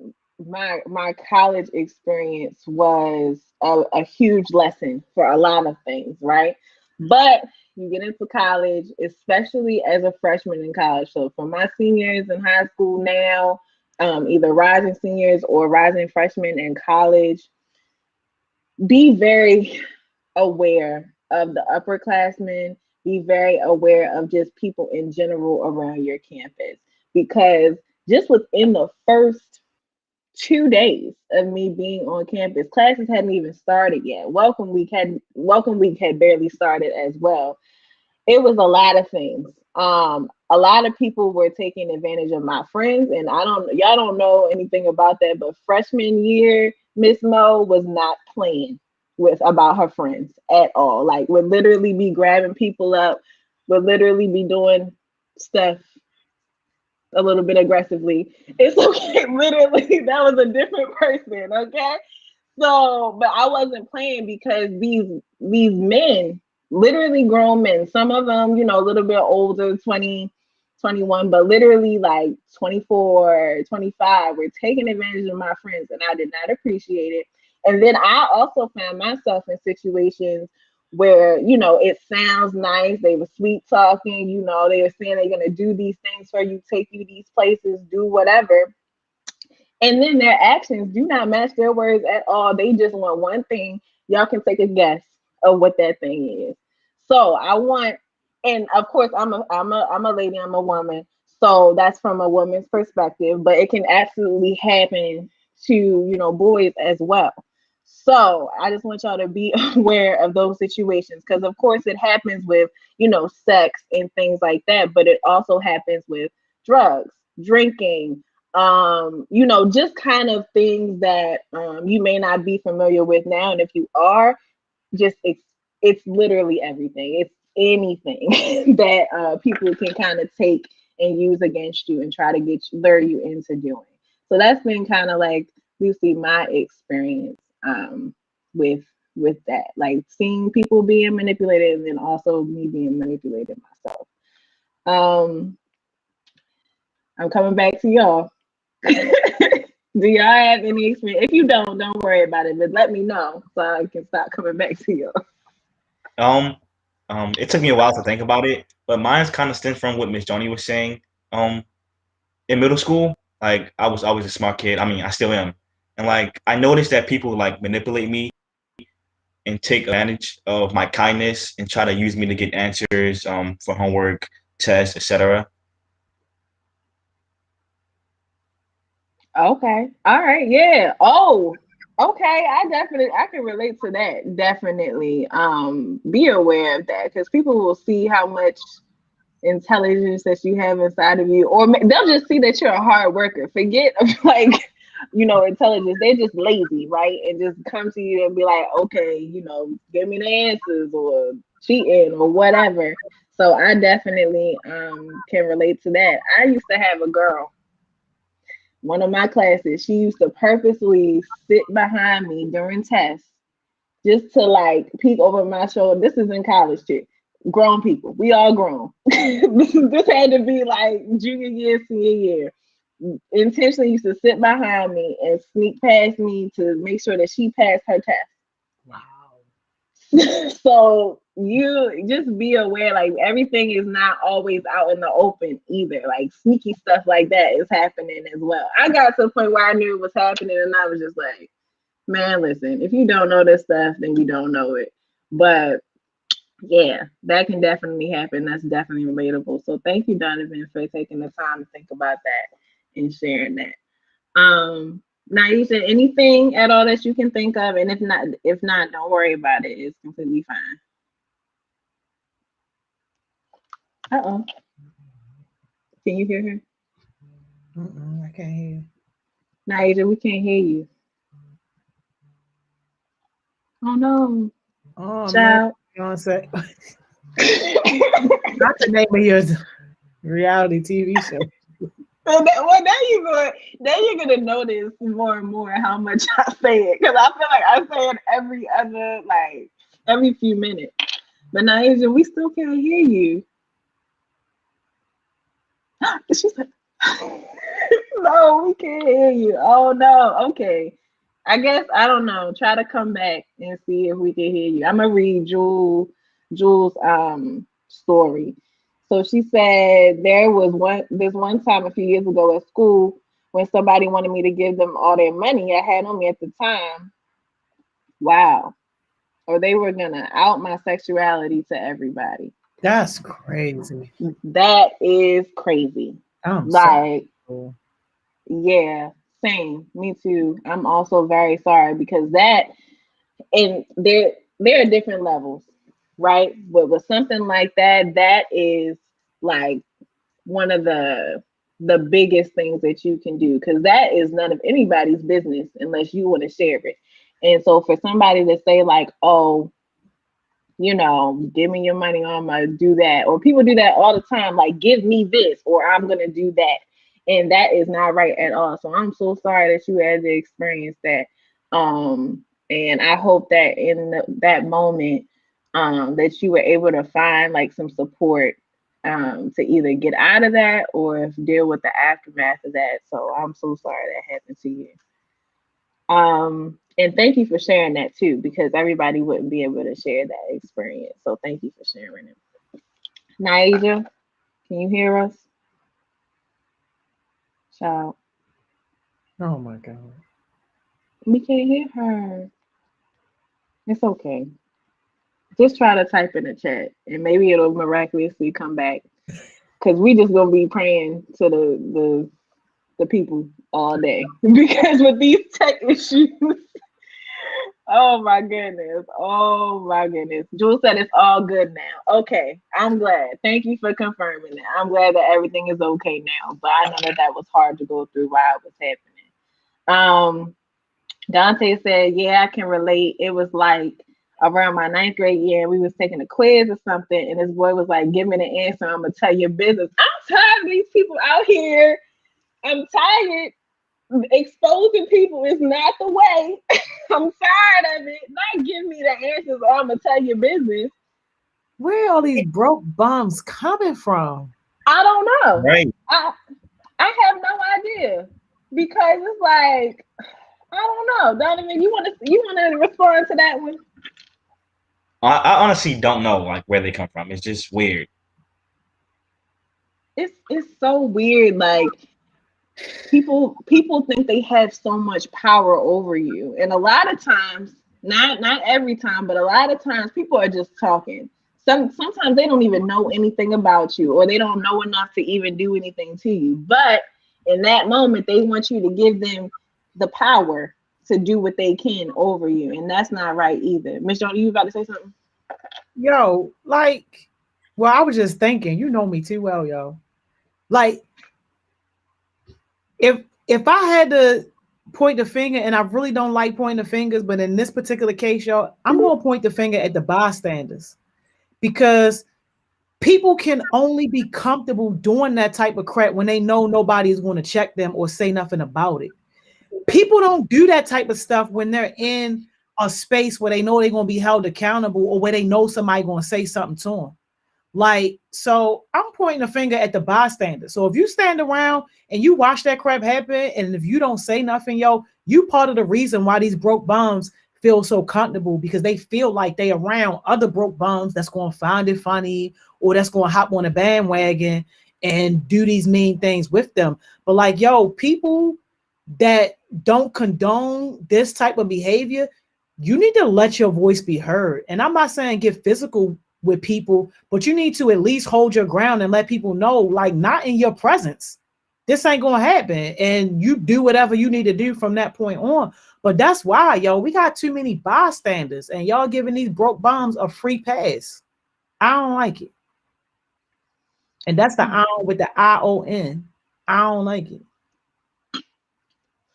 my college experience was a huge lesson for a lot of things, right? But you get into college, especially as a freshman in college. So for my seniors in high school now, either rising seniors or rising freshmen in college, be very aware of the upperclassmen. Be very aware of just people in general around your campus, because just within the first 2 days of me being on campus, classes hadn't even started yet. Welcome week had barely started as well. It was a lot of things. A lot of people were taking advantage of my friends, and y'all don't know anything about that, but freshman year, Miss Mo was not playing about her friends at all. Like, would literally be grabbing people up, would literally be doing stuff a little bit aggressively. It's okay, literally, that was a different person, okay? So, but I wasn't playing because these men, literally grown men, some of them, you know, a little bit older, 20, 21, but literally like 24, 25, were taking advantage of my friends, and I did not appreciate it. And then I also found myself in situations where, you know, it sounds nice. They were sweet talking, you know, they were saying they're going to do these things for you, take you these places, do whatever. And then their actions do not match their words at all. They just want one thing. Y'all can take a guess of what that thing is. So I want, and of course, I'm a lady, I'm a woman. So that's from a woman's perspective, but it can absolutely happen to, you know, boys as well. So I just want y'all to be aware of those situations, because of course it happens with, you know, sex and things like that, but it also happens with drugs, drinking, you know, just kind of things that you may not be familiar with now. And if you are, just it's literally everything. It's anything that people can kind of take and use against you and try to lure you into doing. So that's been kind of like Lucy, my experience with that, like seeing people being manipulated and then also me being manipulated myself. I'm coming back to y'all. Do y'all have any experience? If you don't worry about it, but let me know so I can stop coming back to y'all. It took me a while to think about it, but mine's kind of stemmed from what Miss Joni was saying. In middle school, like I was always a smart kid. I mean, I still am, and like I noticed that people like manipulate me and take advantage of my kindness and try to use me to get answers for homework, tests, etc. Okay. All right. Yeah. Oh, okay. I can relate to that. Definitely. Be aware of that, because people will see how much intelligence that you have inside of you, or they'll just see that you're a hard worker. Forget like, you know, intelligence. They're just lazy, right? And just come to you and be like, okay, you know, give me the answers, or cheating or whatever. So I definitely can relate to that. I used to have a girl, one of my classes, she used to purposely sit behind me during tests just to like peek over my shoulder. This is in college, too. Grown people, we all grown. This had to be like junior year, senior year. Intentionally used to sit behind me and sneak past me to make sure that she passed her test. Wow. So you just be aware, like everything is not always out in the open either. Like sneaky stuff like that is happening as well. I got to the point where I knew it was happening, and I was just like, man, listen, if you don't know this stuff, then you don't know it. But yeah, that can definitely happen. That's definitely relatable. So thank you, Donovan, for taking the time to think about that and sharing that. Naisha, anything at all that you can think of? And if not, don't worry about it. It's completely fine. Uh-oh. Can you hear her? I can't hear you. Naisha, we can't hear you. Oh no. Oh, Child. man. Beyonce. Not the name of your reality TV show. Well, now you're gonna notice more and more how much I say it, because I feel like I say it every few minutes. But Naisha, we still can't hear you. She's like, no, we can't hear you. Oh no. Okay. I guess I don't know. Try to come back and see if we can hear you. I'm gonna read Jules' story. So she said this one time a few years ago at school, when somebody wanted me to give them all their money I had on me at the time. Wow. Or they were gonna out my sexuality to everybody. That's crazy. That is crazy. Like, so yeah, same. Me too. I'm also very sorry, because that, and there are different levels, right? But with something like that, that is like one of the biggest things that you can do, because that is none of anybody's business unless you want to share it. And so for somebody to say like, oh, you know, give me your money, I'm gonna do that, or people do that all the time, like give me this or I'm gonna do that, and that is not right at all. So I'm so sorry that you had to experience that, and I hope that in that moment that you were able to find like some support to either get out of that or deal with the aftermath of that. So I'm so sorry that happened to you. And thank you for sharing that too, because everybody wouldn't be able to share that experience. So thank you for sharing it. Naija, can you hear us? Child, Oh my God. we can't hear her. It's okay. Just try to type in the chat and maybe it'll miraculously come back. Cause we just gonna be praying to the people all day. Because with these tech issues, oh my goodness. Oh my goodness. Jules said it's all good now. Okay. I'm glad. Thank you for confirming that. I'm glad that everything is okay now. But I know that was hard to go through while it was happening. Dante said, yeah, I can relate. It was like around my 9th grade year, we was taking a quiz or something, and this boy was like, give me the answer, I'm gonna tell your business. I'm tired of these people out here. I'm tired. Exposing people is not the way. I'm tired of it. Not give me the answers or I'm gonna tell your business. Where are all these broke bums coming from? I don't know. Right. I have no idea. Because it's like, I don't know. Donovan, you wanna respond to that one? I honestly don't know like where they come from. It's just weird. It's so weird. Like people think they have so much power over you, and a lot of times, not every time, but a lot of times, people are just talking. Sometimes they don't even know anything about you, or they don't know enough to even do anything to you. But in that moment, they want you to give them the power to do what they can over you, and that's not right either. Miss Jones, you about to say something? Yo, like, well, I was just thinking, you know me too well, yo. Like, if I had to point the finger, and I really don't like pointing the fingers, but in this particular case, yo, I'm gonna point the finger at the bystanders, because people can only be comfortable doing that type of crap when they know nobody is going to check them or say nothing about it. People don't do that type of stuff when they're in a space where they know they're going to be held accountable, or where they know somebody going to say something to them. Like, so I'm pointing a finger at the bystander. So if you stand around and you watch that crap happen, and if you don't say nothing, yo, you part of the reason why these broke bums feel so comfortable, because they feel like they around other broke bums that's going to find it funny, or that's going to hop on a bandwagon and do these mean things with them. But like, yo, people that don't condone this type of behavior, you need to let your voice be heard. And I'm not saying get physical with people, but you need to at least hold your ground and let people know, like, not in your presence, this ain't gonna happen, and you do whatever you need to do from that point on. But that's why, yo, we got too many bystanders, and y'all giving these broke bums a free pass. I don't like it. And that's the ion with the ION. I don't like it.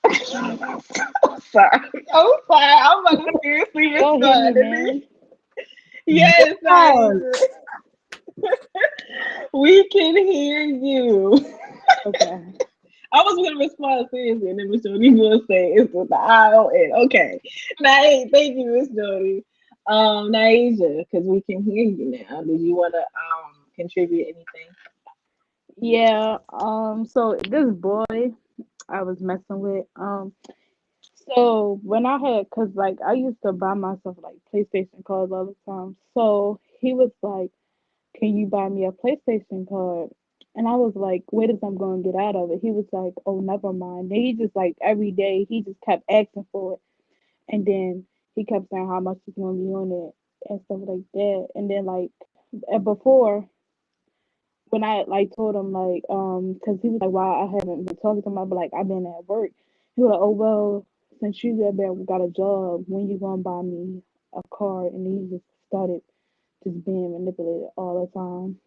I'm sorry. I'm about to seriously Don't respond hit to me, this. man. Yes, Yes. we can hear you. Okay. I was gonna respond seriously, and then Miss Jody will say it's with the ION. Okay. Thank you, Miss Jody. Naija, because we can hear you now. Did you wanna contribute anything? Yeah. So this boy I was messing with. So when I had, cause like I used to buy myself like PlayStation cards all the time. So he was like, "Can you buy me a PlayStation card?" And I was like, "Where is I'm gonna get out of it?" He was like, "Oh, never mind." Then he just like every day he just kept asking for it, and then he kept saying how much he's gonna be on it and stuff like that. And then like before, when I like told him like because he was like, why I haven't been talking to him, I be like, I've been at work. He was like, oh well, since you got a job, when you gonna buy me a car? And he just started just being manipulated all the time.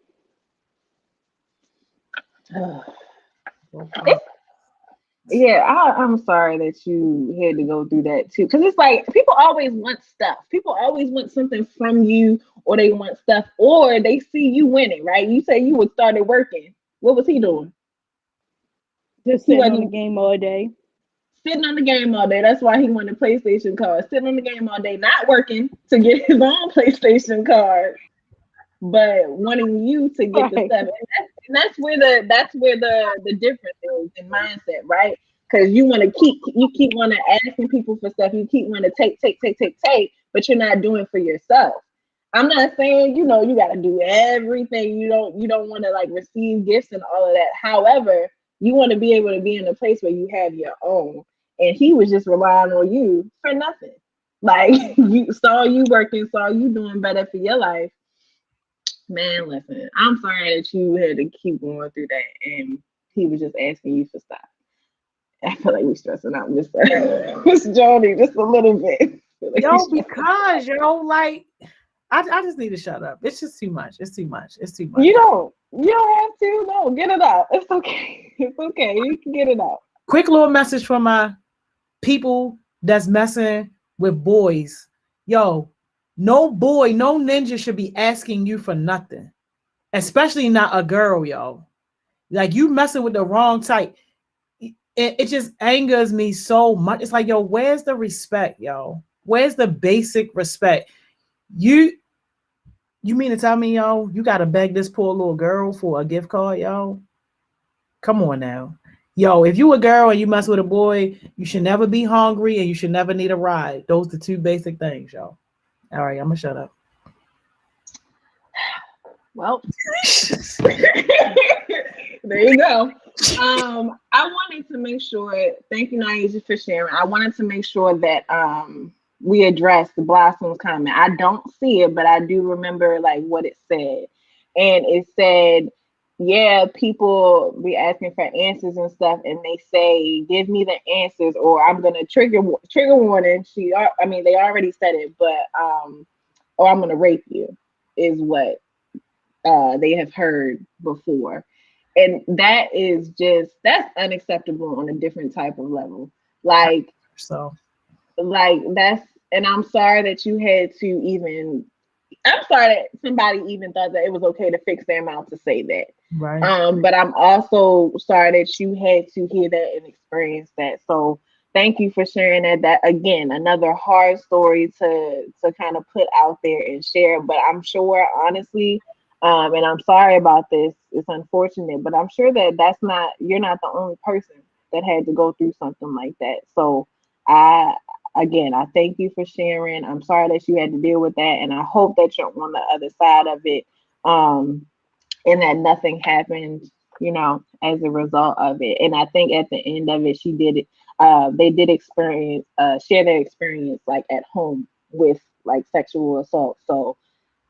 Yeah, I'm sorry that you had to go through that too. Because it's like people always want stuff. People always want something from you, or they want stuff, or they see you winning, right? You say you would started working. What was he doing? Just He sitting on the wasn't game all day. sitting on the game all day. That's why he wanted a PlayStation card. Sitting on the game all day, not working to get his own PlayStation card, but wanting you to get the stuff. And that's where the difference is in mindset, right? Because you keep want to asking people for stuff. You keep want to take, but you're not doing for yourself. I'm not saying, you know, you got to do everything. You don't want to like receive gifts and all of that. However, you want to be able to be in a place where you have your own. And he was just relying on you for nothing. Like saw you working, saw you doing better for your life. Man, listen, I'm sorry that you had to keep going through that. And he was just asking you for stuff. I feel like we're stressing out Miss Joni just a little bit. Yo, because like I just need to shut up. It's just too much. It's too much. You don't have to. No, get it out. It's okay. It's okay. You can get it out. Quick little message from my people that's messing with boys. Yo, no boy, no ninja should be asking you for nothing, especially not a girl, yo. Like you messing with the wrong type. It just angers me so much. It's like, yo, where's the respect, yo? Where's the basic respect? You mean to tell me, yo, you gotta beg this poor little girl for a gift card, yo? Come on now. Yo, if you a girl and you mess with a boy, you should never be hungry and you should never need a ride. Those are the two basic things, yo. All right, I'm gonna shut up. Well, there you go. I wanted to make sure, thank you, Naija, for sharing. I wanted to make sure that we addressed the Blossoms comment. I don't see it, but I do remember like what it said. And it said, yeah, people be asking for answers and stuff, and they say, give me the answers or I'm gonna trigger warning. They already said it, but or I'm gonna rape you is what they have heard before. And that's unacceptable on a different type of level. Like that's, and I'm sorry that you had to even, I'm sorry that somebody even thought that it was okay to fix their mouth to say that. Right. But I'm also sorry that you had to hear that and experience that. So thank you for sharing that. That again, another hard story to kind of put out there and share. But I'm sure, honestly, and I'm sorry about this, it's unfortunate, but I'm sure that you're not the only person that had to go through something like that. So I thank you for sharing. I'm sorry that you had to deal with that, and I hope that you're on the other side of it, and that nothing happened, you know, as a result of it. And I think at the end of it, they did experience, share their experience like at home with like sexual assault. So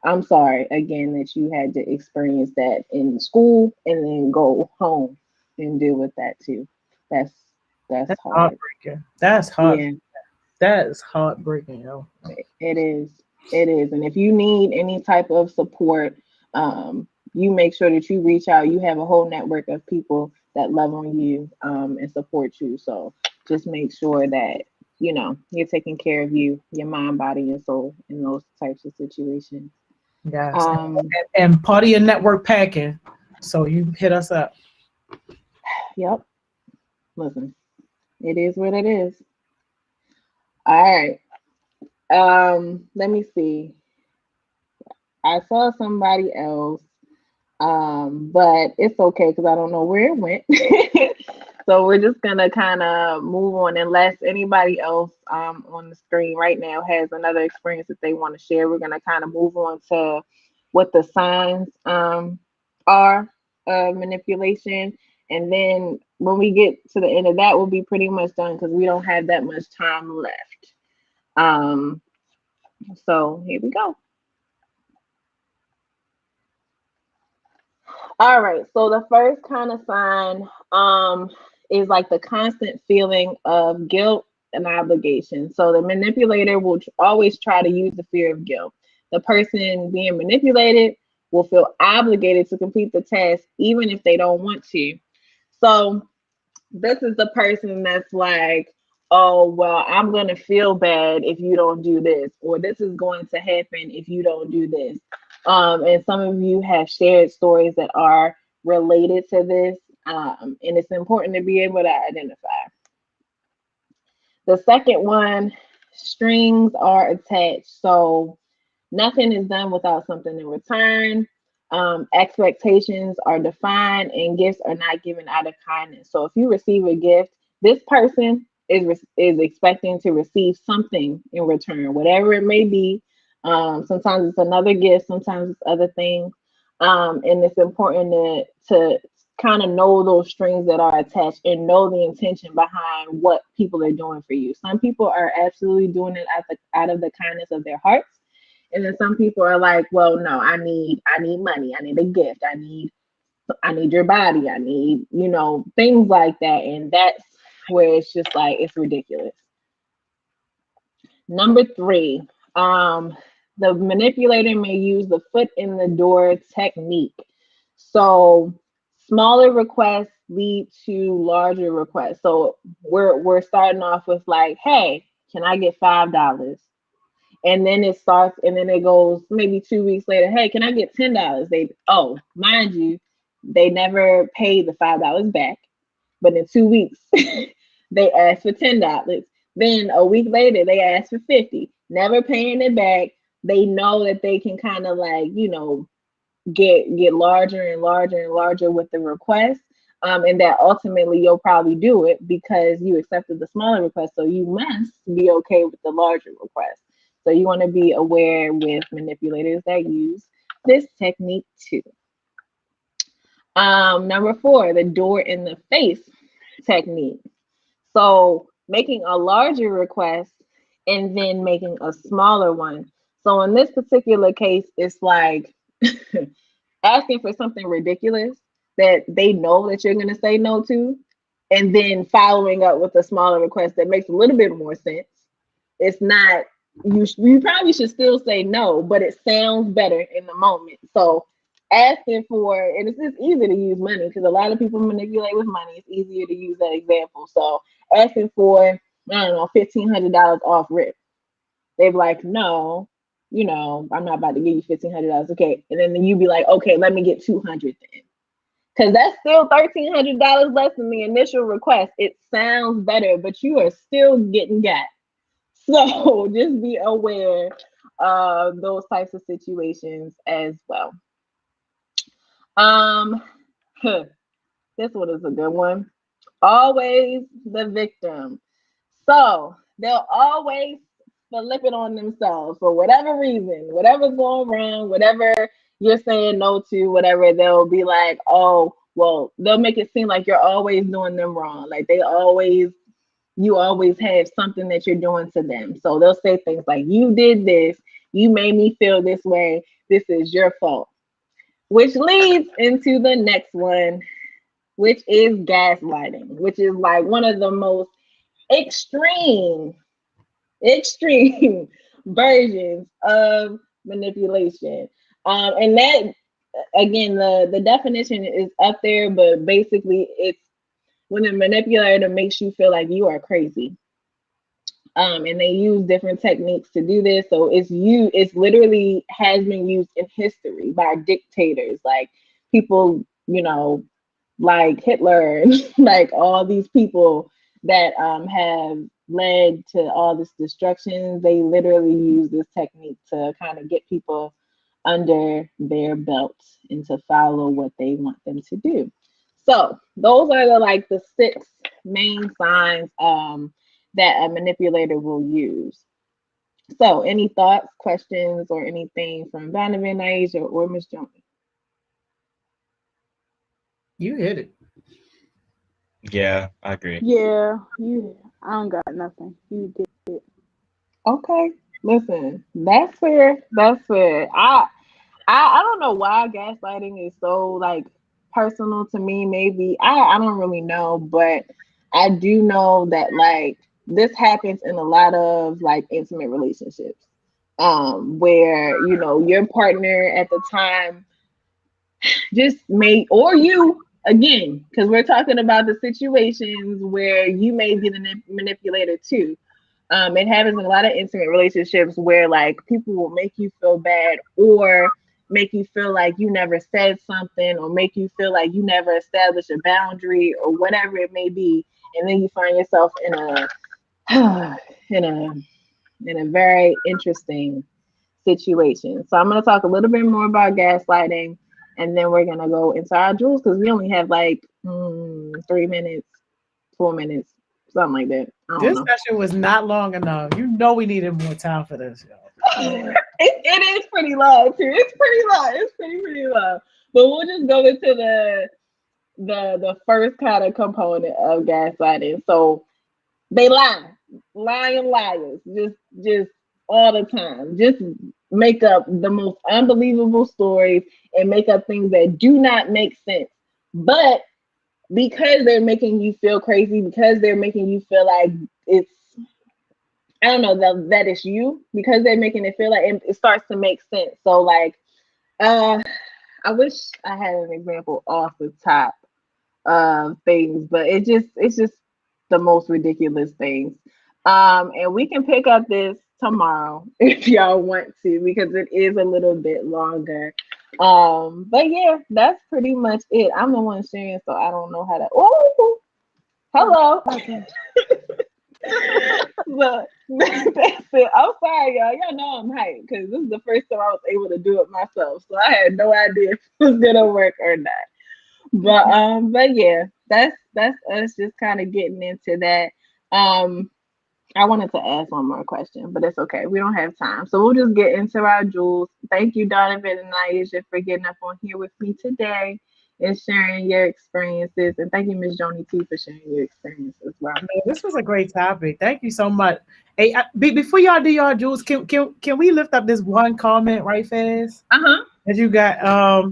I'm sorry again that you had to experience that in school and then go home and deal with that too. That's hard. Heartbreaking. That's hard. Yeah. That is heartbreaking, yo. It is. And if you need any type of support, you make sure that you reach out. You have a whole network of people that love on you and support you. So just make sure that, you know, you're taking care of you, your mind, body, and soul in those types of situations. Yes. And part of your network packing. So you hit us up. Yep. Listen, it is what it is. All right. Let me see. I saw somebody else, but it's okay because I don't know where it went. So we're just gonna kind of move on unless anybody else on the screen right now has another experience that they want to share. We're gonna kind of move on to what the signs are of manipulation. And then when we get to the end of that, we'll be pretty much done because we don't have that much time left. So here we go. All right, so the first kind of sign is like the constant feeling of guilt and obligation. So the manipulator will always try to use the fear of guilt. The person being manipulated will feel obligated to complete the task even if they don't want to. So this is the person that's like, oh, well, I'm going to feel bad if you don't do this, or this is going to happen if you don't do this. And some of you have shared stories that are related to this, and it's important to be able to identify. The second one, strings are attached. So nothing is done without something in return. Expectations are defined, and gifts are not given out of kindness. So if you receive a gift, this person is expecting to receive something in return, whatever it may be. Sometimes it's another gift, sometimes it's other things. And it's important to kind of know those strings that are attached and know the intention behind what people are doing for you. Some people are absolutely doing it out of the kindness of their hearts. And then some people are like, well, no, I need money, I need a gift, I need your body, I need, things like that. And that's where it's just like it's ridiculous. Number three, the manipulator may use the foot in the door technique. So smaller requests lead to larger requests. So we're starting off with like, hey, can I get $5? And then it starts, and then it goes maybe 2 weeks later. Hey, can I get $10? Mind you, they never paid the $5 back, but in 2 weeks they asked for $10. Then a week later they asked for 50, never paying it back. They know that they can kind of like, get larger and larger and larger with the request. And that ultimately you'll probably do it because you accepted the smaller request. So you must be okay with the larger request. So you want to be aware with manipulators that use this technique too. Number four, the door in the face technique. So making a larger request and then making a smaller one. So in this particular case, it's like asking for something ridiculous that they know that you're going to say no to, and then following up with a smaller request that makes a little bit more sense. It's not, you probably should still say no, but it sounds better in the moment. So asking for, and it's just easy to use money because a lot of people manipulate with money. It's easier to use that example. So asking for, I don't know, $1,500 off rip. They're like, no, I'm not about to give you $1,500. Okay. And then you be like, okay, let me get 200 then. Because that's still $1,300 less than the initial request. It sounds better, but you are still getting got. So just be aware of those types of situations as well. This one is a good one. Always the victim. So they'll always flip it on themselves for whatever reason, whatever's going wrong, whatever you're saying no to, whatever, they'll be like, oh, well, they'll make it seem like you're always doing them wrong. Like you always have something that you're doing to them. So they'll say things like, you did this, you made me feel this way, this is your fault. Which leads into the next one, which is gaslighting, which is like one of the most extreme versions of manipulation. And that, again, the definition is up there, but basically it's when a manipulator makes you feel like you are crazy. And they use different techniques to do this. So it's literally has been used in history by dictators, like people, like Hitler, like all these people that have led to all this destruction. They literally use this technique to kind of get people under their belt and to follow what they want them to do. So those are the 6 main signs that a manipulator will use. So any thoughts, questions, or anything from Donovan, Aisha, or Miss Joni? You hit it. Yeah, I agree. Yeah, I don't got nothing. You did it. Okay, listen, that's fair. That's fair. I don't know why gaslighting is so personal to me. Maybe I don't really know, but I do know that this happens in a lot of intimate relationships, where your partner at the time just may, or you again, because we're talking about the situations where you may be the manipulator too. It happens in a lot of intimate relationships where people will make you feel bad or make you feel like you never said something or make you feel like you never established a boundary or whatever it may be. And then you find yourself in a in a very interesting situation. So I'm going to talk a little bit more about gaslighting, and then we're going to go into our jewels because we only have like 3 minutes, 4 minutes, something like that. This session was not long enough. You know we needed more time for this, y'all. It is pretty long too. It's pretty long. It's pretty long. But we'll just go into the first kind of component of gaslighting. So they lying liars, just all the time. Just make up the most unbelievable stories and make up things that do not make sense. But because they're making you feel crazy, because they're making you feel like it's, I don't know, that it's you, because they're making it feel like it starts to make sense. So like, I wish I had an example off the top of things, but it's just the most ridiculous things. And we can pick up this tomorrow if y'all want to, because it is a little bit longer. But yeah, that's pretty much it. I'm the one sharing, so I don't know how to. Oh, hello. But that's it. I'm sorry, y'all. Y'all know I'm hyped because this is the first time I was able to do it myself, so I had no idea if it was gonna work or not. But yeah, that's us just kind of getting into that. I wanted to ask one more question, but it's okay. We don't have time. So we'll just get into our jewels. Thank you, Donovan and Nyesha, for getting up on here with me today and sharing your experiences. And thank you, Miss Joni, too, for sharing your experience as well. Man, this was a great topic. Thank you so much. Hey, before y'all do y'all jewels, can we lift up this one comment right fast? That you got.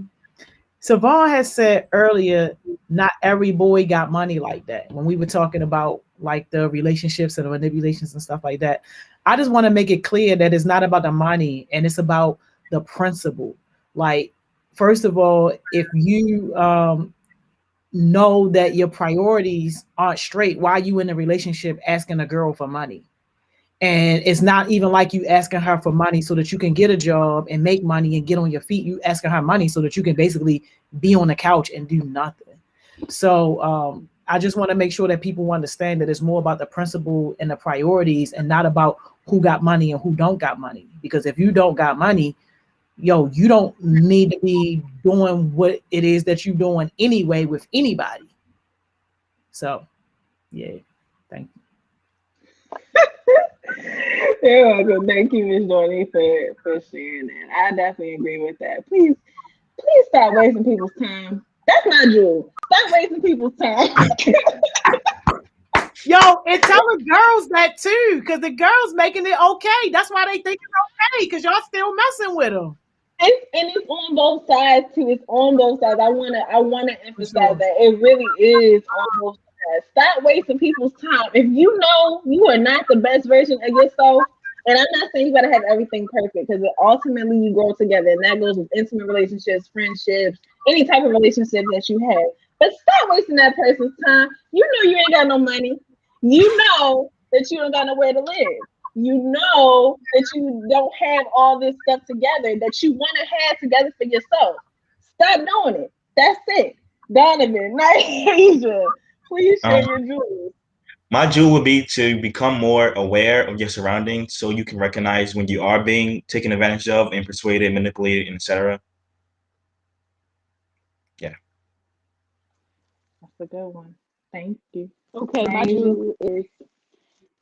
Savon has said earlier, not every boy got money like that. When we were talking about like the relationships and the manipulations and stuff like that, I just want to make it clear that it's not about the money and it's about the principle. Like, first of all, if you know that your priorities aren't straight, why are you in a relationship asking a girl for money? And it's not even like you asking her for money so that you can get a job and make money and get on your feet. You asking her money so that you can basically be on the couch and do nothing. So I just want to make sure that people understand that it's more about the principle and the priorities and not about who got money and who don't got money. Because if you don't got money, you don't need to be doing what it is that you're doing anyway with anybody. So, yeah, thank you. You're welcome. Thank you, Ms. Dorney, for sharing that. I definitely agree with that. Please stop wasting people's time. That's not Jewel. Stop wasting people's time. Yo, and tell the girls that too, because the girls making it okay. That's why they think it's okay, because y'all still messing with them. It's on both sides too. It's on both sides. I wanna emphasize that it really is on both sides. Stop wasting people's time. If you know you are not the best version of yourself, and I'm not saying you gotta have everything perfect, because ultimately you grow together, and that goes with intimate relationships, friendships, any type of relationship that you have. But stop wasting that person's time. You know you ain't got no money. You know that you don't got nowhere to live. You know that you don't have all this stuff together that you want to have together for yourself. Stop doing it. That's it. Donovan, Nyesha, please share your jewels. My jewel would be to become more aware of your surroundings so you can recognize when you are being taken advantage of and persuaded, manipulated, etc. Yeah. That's a good one. Thank you. Okay, my jewel is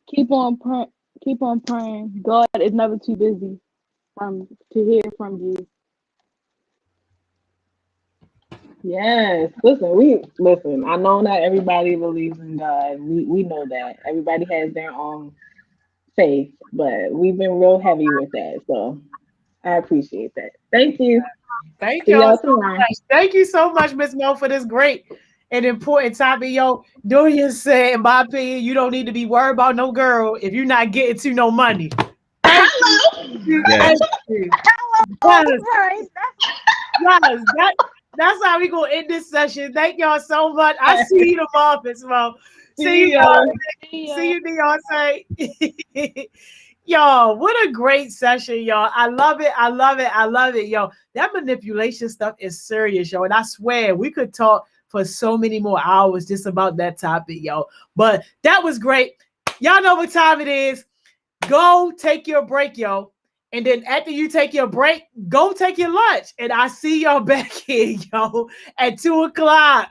keep on praying. God is never too busy to hear from you. Yes. Listen, I know not everybody believes in God. We know that. Everybody has their own faith, but we've been real heavy with that. So I appreciate that. Thank you. Thank y'all so much. Thank you so much, Miss Mo, for this great and important topic. Yo, Dorian said, in my opinion, you don't need to be worried about no girl if you're not getting to no money. Hello. Yes. Hello. Yes. That's how we gonna end this session. Thank y'all so much. I see you tomorrow, Miss Mo. See you, Beyonce. Y'all, what a great session, y'all. I love it. Yo, that manipulation stuff is serious, yo. And I swear we could talk for so many more hours just about that topic, yo. But that was great. Y'all know what time it is. Go take your break, yo. And then after you take your break, go take your lunch. And I see y'all back here, yo, at 2:00.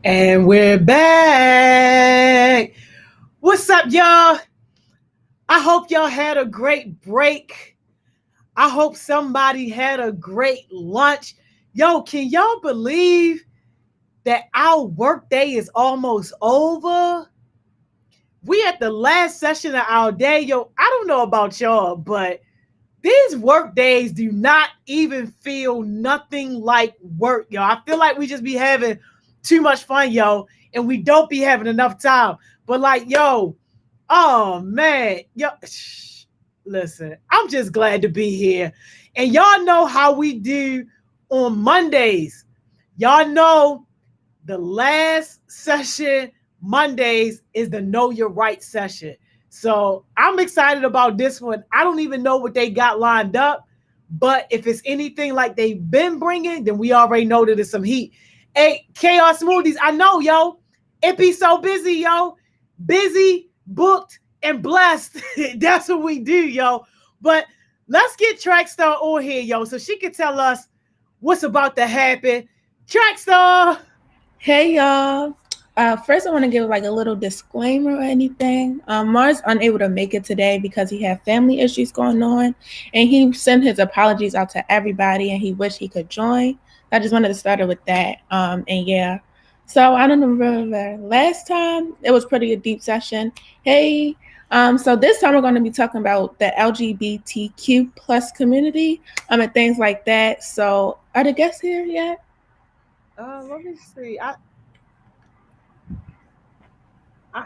And we're back. What's up, y'all? I hope y'all had a great break. I hope somebody had a great lunch. Yo, can y'all believe that our workday is almost over? We at the last session of our day. Yo, I don't know about y'all, but these work days do not even feel nothing like work, yo. I feel like we just be having too much fun, yo, and we don't be having enough time. But like, yo, oh man, yo, listen, I'm just glad to be here. And y'all know how we do on Mondays. Y'all know the last session Mondays is the Know Your Right session. So I'm excited about this one. I don't even know what they got lined up, but if it's anything like they've been bringing, then we already know that it's some heat. Hey, Chaos Smoothies, I know, yo, it be so busy, yo, busy, booked, and blessed. That's what we do, yo. But let's get Trackstar on here, yo, so she can tell us what's about to happen. Trackstar. Hey y'all. First, I want to give like a little disclaimer or anything. Mars unable to make it today because he had family issues going on, and he sent his apologies out to everybody, and he wished he could join. I just wanted to start it with that. And yeah, so I don't remember last time it was pretty a deep session. Hey, so this time we're going to be talking about the LGBTQ plus community, and things like that. So are the guests here yet? Let me see. I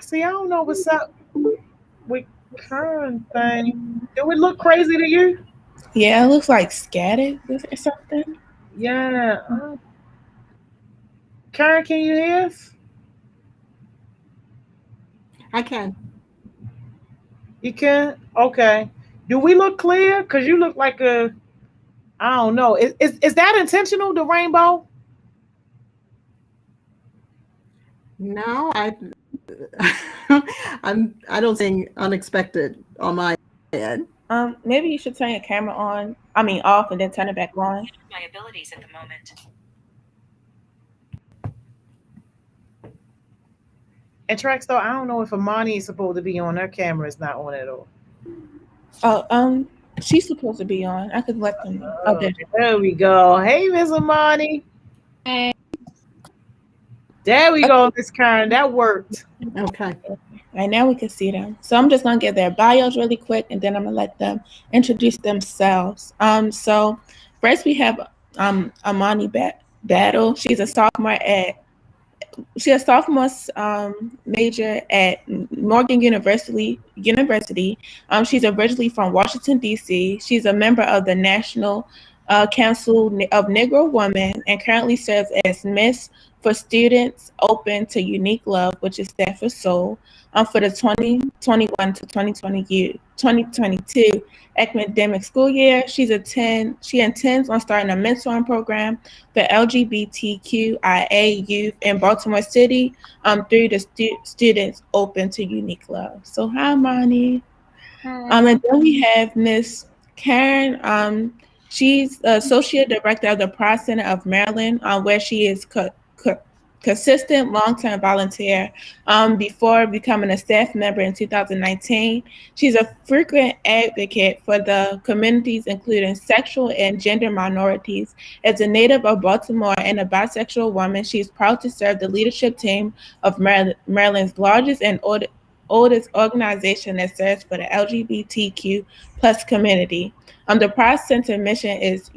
see. I don't know what's up with current thing. Do it look crazy to you? Yeah, it looks like scattered or something. Yeah. Karen, can you hear us? I can. You can? Okay. Do we look clear? Because you look like I don't know. Is that intentional, the rainbow? No, I don't think unexpected on my end. Maybe you should turn your camera on. Off, and then turn it back on. My abilities at the moment. And Trackstar, I don't know if Amani is supposed to be on. Her camera is not on at all. Oh, she's supposed to be on. I could let them know. Oh, there we go. Hey, Miss Amani. Hey. There we go, Miss Karen. That worked. Okay. Right now we can see them. So I'm just gonna get their bios really quick, and then I'm gonna let them introduce themselves. So first we have Amani Battle. She's a sophomore major at Morgan University. She's originally from Washington, D.C. She's a member of the National Council of Negro Women and currently serves as Miss for Students Open to Unique Love, which is that for Soul, for the 2021 to 2022 academic school year. She intends on starting a mentoring program for LGBTQIA youth in Baltimore City through the Students Open to Unique Love. So hi, Moni. Hi. And then we have Miss Karen. She's Associate Director of the Pride Center of Maryland, where she is consistent long-term volunteer before becoming a staff member in 2019. She's a frequent advocate for the communities, including sexual and gender minorities. As a native of Baltimore and a bisexual woman, she is proud to serve the leadership team of Maryland's largest and oldest organization that serves for the LGBTQ plus community. The Pride Center mission is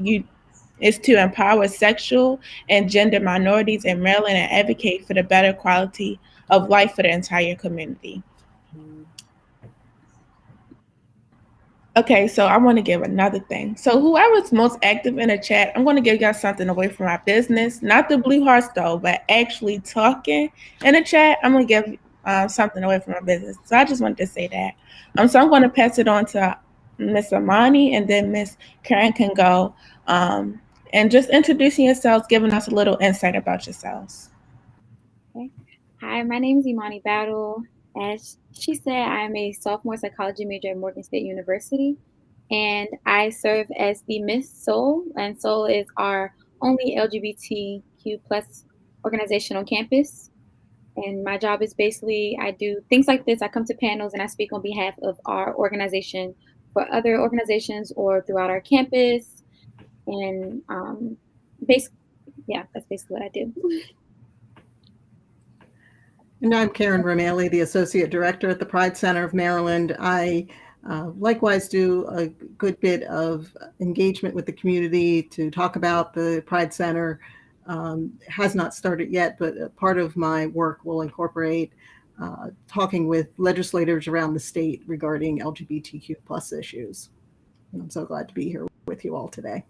to empower sexual and gender minorities in Maryland and advocate for the better quality of life for the entire community. Okay, so I want to give another thing. So whoever's most active in the chat, I'm going to give y'all something away from my business, not the blue hearts though, but actually talking in the chat. I'm going to give something away from my business. So I just wanted to say that. So I'm going to pass it on to Miss Amani, and then Miss Karen can go. And just introducing yourselves, giving us a little insight about yourselves. Okay. Hi, my name is Imani Battle. As she said, I am a sophomore psychology major at Morgan State University, and I serve as the Miss Soul, and Soul is our only LGBTQ plus organization on campus. And my job is basically, I do things like this. I come to panels and I speak on behalf of our organization for other organizations or throughout our campus. And basically, yeah, that's basically what I do. And I'm Karen Romali, the Associate Director at the Pride Center of Maryland. I likewise do a good bit of engagement with the community to talk about the Pride Center. Has not started yet, but part of my work will incorporate talking with legislators around the state regarding LGBTQ plus issues. And I'm so glad to be here with you all today.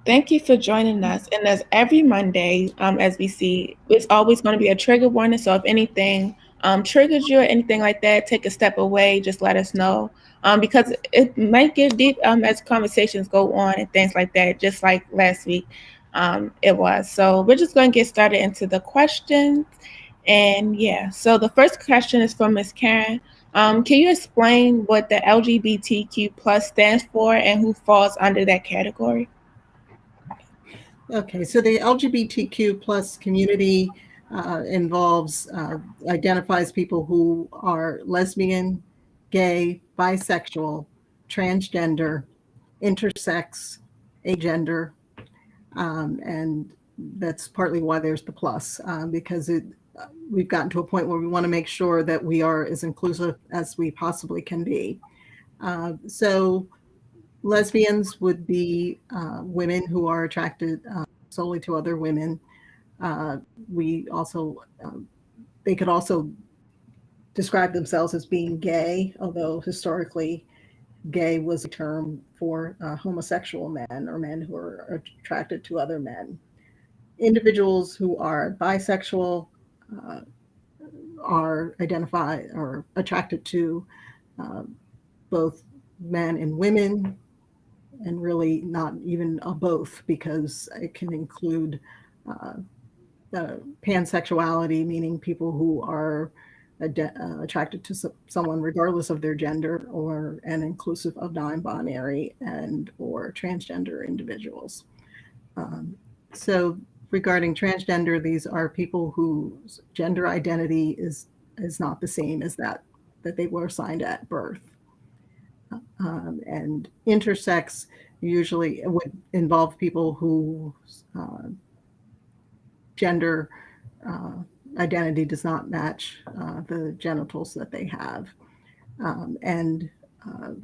Thank you for joining us. And as every Monday, as we see, it's always going to be a trigger warning. So if anything triggers you or anything like that, take a step away, just let us know. Because it might get deep as conversations go on and things like that, just like last week it was. So we're just going to get started into the questions. And yeah, so the first question is from Ms. Karen. Can you explain what the LGBTQ plus stands for and who falls under that category? Okay, so the LGBTQ plus community identifies people who are lesbian, gay, bisexual, transgender, intersex, agender, and that's partly why there's the plus, because we've gotten to a point where we want to make sure that we are as inclusive as we possibly can be. So lesbians would be women who are attracted solely to other women. They could also describe themselves as being gay, although historically gay was a term for homosexual men or men who are attracted to other men. Individuals who are bisexual are identified or attracted to both men and women, and really not even both, because it can include pansexuality, meaning people who are attracted to someone regardless of their gender, and inclusive of non-binary and or transgender individuals. So regarding transgender, these are people whose gender identity is not the same as that they were assigned at birth. And intersex usually would involve people whose gender identity does not match the genitals that they have. And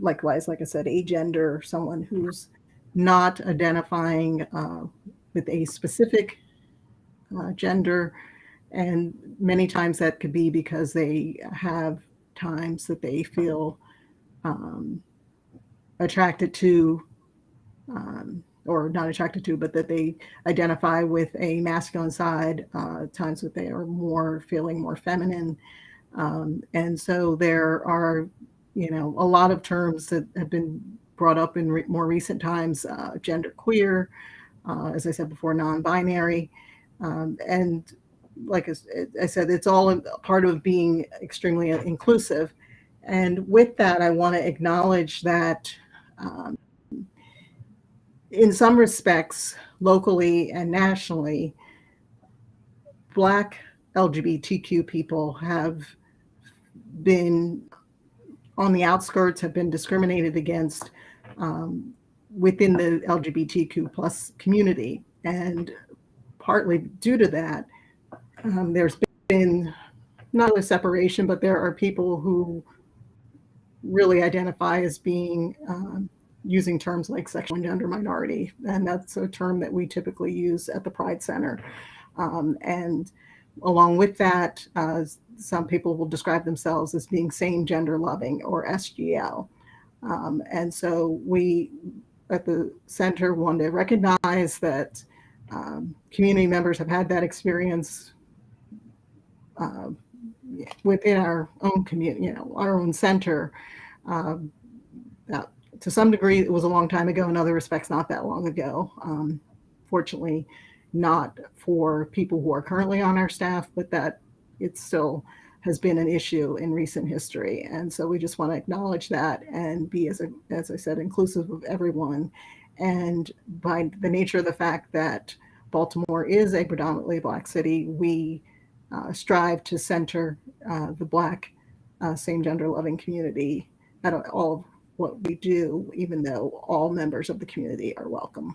likewise, like I said, agender, someone who's not identifying with a specific gender. And many times that could be because they have times that they feel attracted to, or not attracted to, but that they identify with a masculine side, times that they are feeling more feminine. And so there are, a lot of terms that have been brought up in more recent times, gender queer, as I said before, non-binary. And like I said, it's all part of being extremely inclusive. And with that, I want to acknowledge that in some respects, locally and nationally, Black LGBTQ people have been on the outskirts, have been discriminated against within the LGBTQ plus community. And partly due to that, there's been not a separation, but there are people who really identify as being using terms like sexual and gender minority. And that's a term that we typically use at the Pride Center. And along with that, some people will describe themselves as being same gender loving, or SGL. And so we at the center want to recognize that community members have had that experience within our own community, our own center. To some degree, it was a long time ago. In other respects, not that long ago. Fortunately, not for people who are currently on our staff, but that it still has been an issue in recent history. And so we just want to acknowledge that and be, as I said, inclusive of everyone. And by the nature of the fact that Baltimore is a predominantly Black city, we strive to center the Black same gender loving community at all of what we do, even though all members of the community are welcome.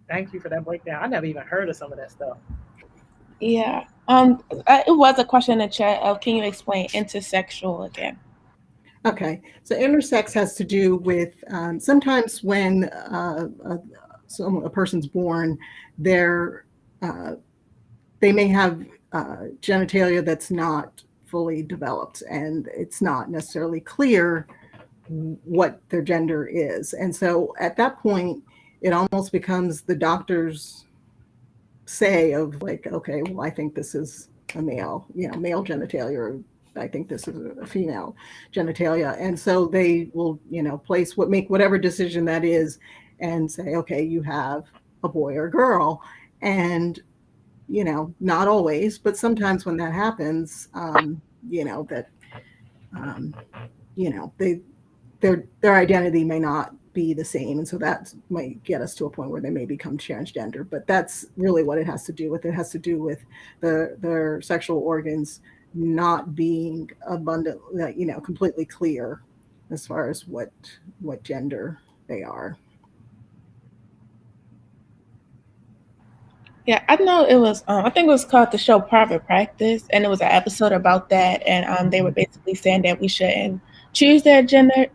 Thank you for that breakdown. I never even heard of some of that stuff. Yeah. It was a question in the chat of, can you explain intersexual again? Okay, so intersex has to do with sometimes when a person's born, they may have genitalia that's not fully developed, and it's not necessarily clear what their gender is. And so at that point, it almost becomes the doctor's say of like, okay, well, I think this is a male, male genitalia, or I think this is a female genitalia. And so they will, make whatever decision that is and say, okay, you have a boy or girl. And, not always, but sometimes when that happens, their identity may not be the same. And so that might get us to a point where they may become transgender, but that's really what it has to do with. It has to do with their sexual organs not being abundant, completely clear as far as what gender they are. Yeah, I know it was, I think it was called the show Private Practice, and it was an episode about that. And they were basically saying that we shouldn't choose their gender,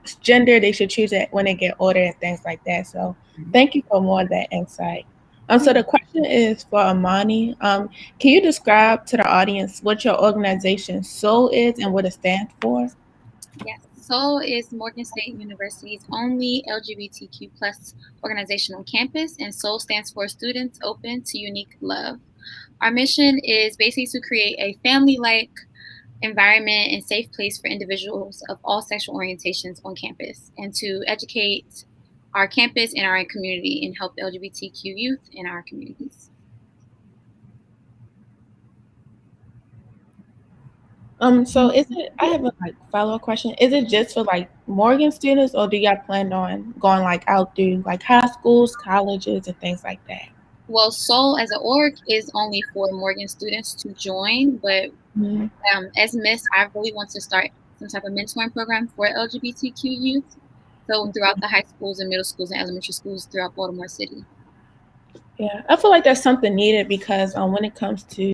they should choose it when they get older and things like that. So thank you for more of that insight. So the question is for Amani. Can you describe to the audience what your organization SOUL is and what it stands for? Yes, SOUL is Morgan State University's only LGBTQ plus organization on campus, and SOUL stands for Students Open to Unique Love. Our mission is basically to create a family-like environment and safe place for individuals of all sexual orientations on campus, and to educate our campus and our community and help LGBTQ youth in our communities. So I have a follow-up question. Is it just for Morgan students, or do y'all plan on going out through high schools, colleges, and things like that? Well, SOUL as an org is only for Morgan students to join, but as Miss, I really want to start some type of mentoring program for LGBTQ youth. So throughout the high schools and middle schools and elementary schools throughout Baltimore City. Yeah, I feel like that's something needed because when it comes to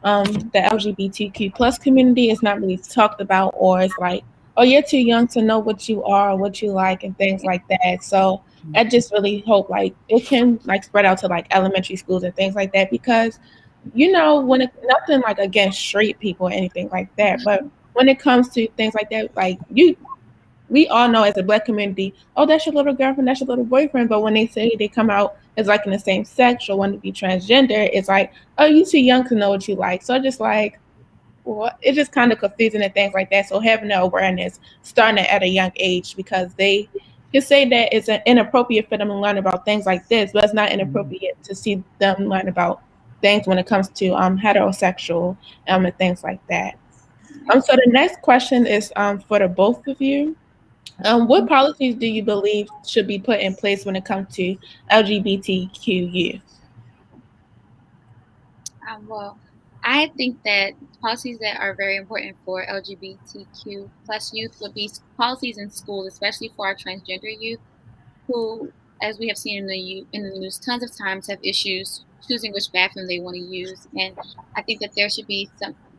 the LGBTQ plus community, it's not really talked about, or it's like, oh, you're too young to know what you are or what you like and things like that. So I just really hope it can spread out to elementary schools and things like that, because when it's nothing against straight people or anything like that, but when it comes to things like that, we all know as a Black community, oh, that's your little girlfriend, that's your little boyfriend. But when they say they come out as in the same sex or want to be transgender, it's oh, you too young to know what you like. So just it's just kind of confusing and things like that. So having the awareness starting at a young age, because they can say that it's inappropriate for them to learn about things like this, but it's not inappropriate to see them learn about things when it comes to heterosexual and things like that. So the next question is for the both of you. What policies do you believe should be put in place when it comes to LGBTQ youth? Well, I think that policies that are very important for LGBTQ plus youth would be policies in schools, especially for our transgender youth, who, as we have seen in the news tons of times, have issues choosing which bathroom they want to use. And I think that there should be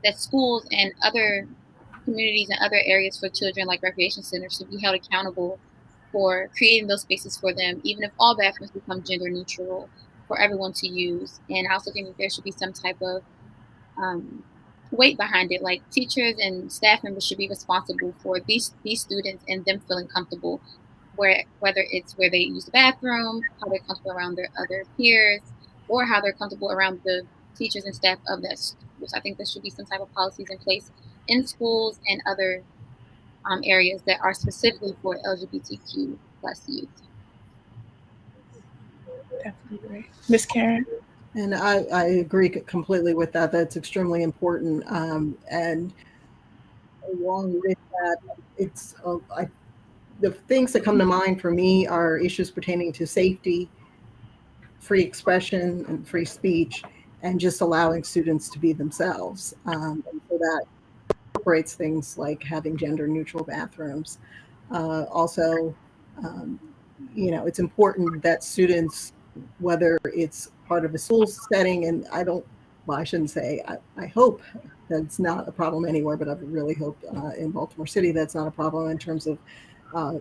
that schools and other communities and other areas for children, like recreation centers, should be held accountable for creating those spaces for them, even if all bathrooms become gender neutral for everyone to use. And I also think that there should be some type of weight behind it, like teachers and staff members should be responsible for these students and them feeling comfortable, whether it's where they use the bathroom, how they're comfortable around their other peers, or how they're comfortable around the teachers and staff of that school. So I think there should be some type of policies in place in schools and other areas that are specifically for LGBTQ plus youth. Definitely great. Ms. Karen? And I agree completely with that. That's extremely important. And along with that, it's the things that come to mind for me are issues pertaining to safety, free expression, and free speech, and just allowing students to be themselves. And so that incorporates things like having gender neutral bathrooms. Also, it's important that students, whether it's part of a school setting, and I shouldn't say, I hope that's not a problem anywhere, but I really hope in Baltimore City that's not a problem in terms of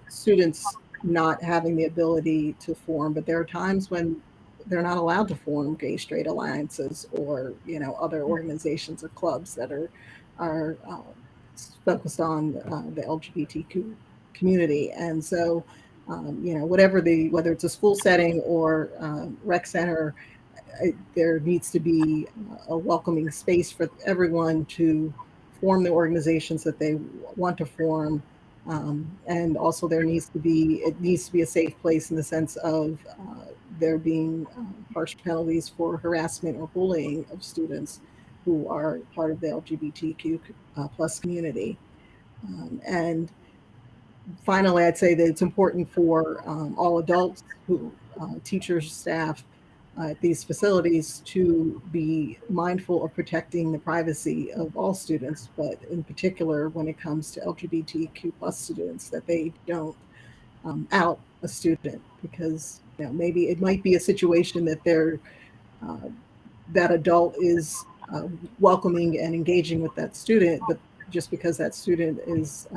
students not having the ability to form. But there are times when they're not allowed to form gay straight alliances or other organizations or clubs that are focused on the LGBTQ community. And so whether it's a school setting or rec center, there needs to be a welcoming space for everyone to form the organizations that they want to form. And also it needs to be a safe place in the sense of there being harsh penalties for harassment or bullying of students who are part of the LGBTQ plus community. And finally, I'd say that it's important for all adults, teachers, staff at these facilities, to be mindful of protecting the privacy of all students, but in particular when it comes to LGBTQ plus students, that they don't out a student, because maybe it might be a situation that that adult is welcoming and engaging with that student, but just because that student is,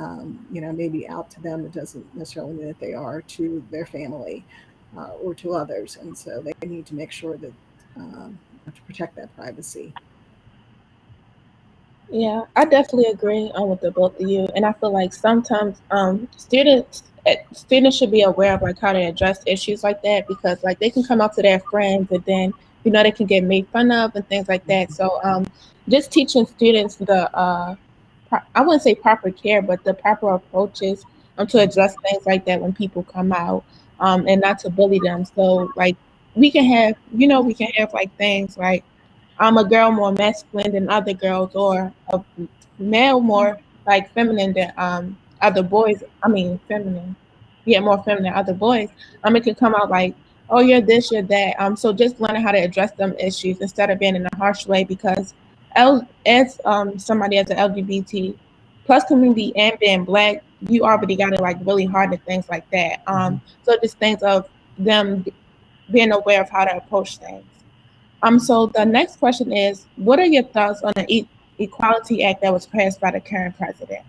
maybe out to them, it doesn't necessarily mean that they are to their family or to others. And so they need to make sure that to protect that privacy. Yeah, I definitely agree with the both of you. And I feel like sometimes students should be aware of like how to address issues like that, because like they can come up to their friends and then they can get made fun of and things like that. So just teaching students the I wouldn't say proper care, but the proper approaches to address things like that when people come out, and not to bully them. So like we can have like things like I'm a girl more masculine than other girls, or a male more like feminine than other boys. I mean feminine, more feminine than other boys. It can come out like, oh, you're this, you're that. So just learning how to address them issues instead of being in a harsh way, because as somebody as an LGBT plus community and being Black, you already got it like really hard and things like that. So just things of them being aware of how to approach things. So the next question is, what are your thoughts on the Equality Act that was passed by the current president?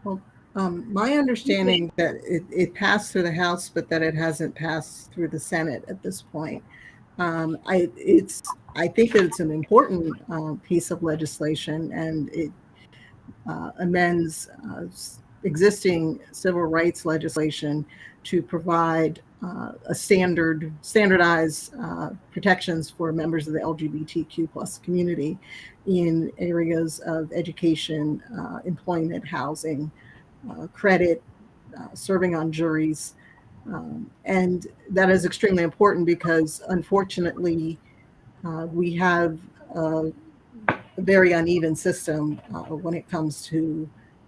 Well, my understanding that it passed through the House, but that it hasn't passed through the Senate at this point. I think that it's an important piece of legislation, and it amends existing civil rights legislation to provide standardized protections for members of the LGBTQ plus community in areas of education, employment, housing, credit, serving on juries. And that is extremely important because, unfortunately, we have a very uneven system when it comes to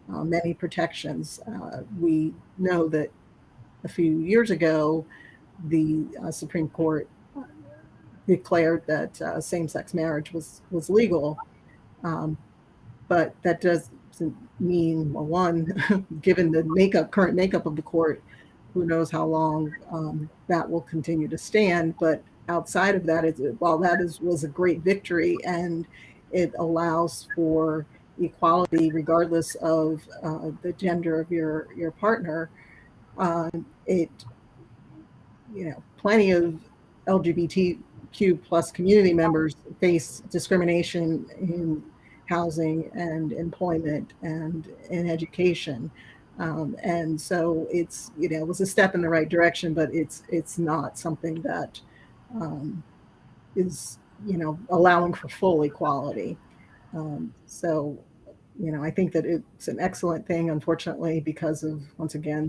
many protections. We know that a few years ago, the Supreme Court declared that same-sex marriage was legal, but that doesn't mean, well, one, given the current makeup of the court, who knows how long that will continue to stand. But outside of that, while that was a great victory, and it allows for equality regardless of the gender of your partner, plenty of LGBTQ plus community members face discrimination in housing and employment and in education. And so it was a step in the right direction, but it's not something that is allowing for full equality. So I think that it's an excellent thing. Unfortunately, because of, once again,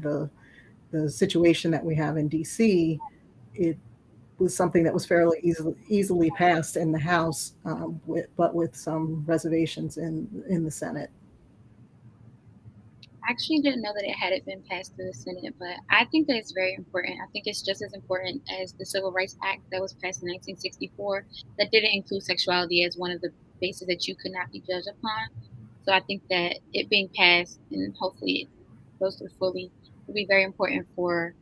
the situation that we have in DC, it was something that was fairly easily passed in the House, but with some reservations in the Senate. I actually didn't know that it hadn't been passed through the Senate, but I think that it's very important. I think it's just as important as the Civil Rights Act that was passed in 1964 that didn't include sexuality as one of the bases that you could not be judged upon. So I think that it being passed and hopefully it goes through fully will be very important for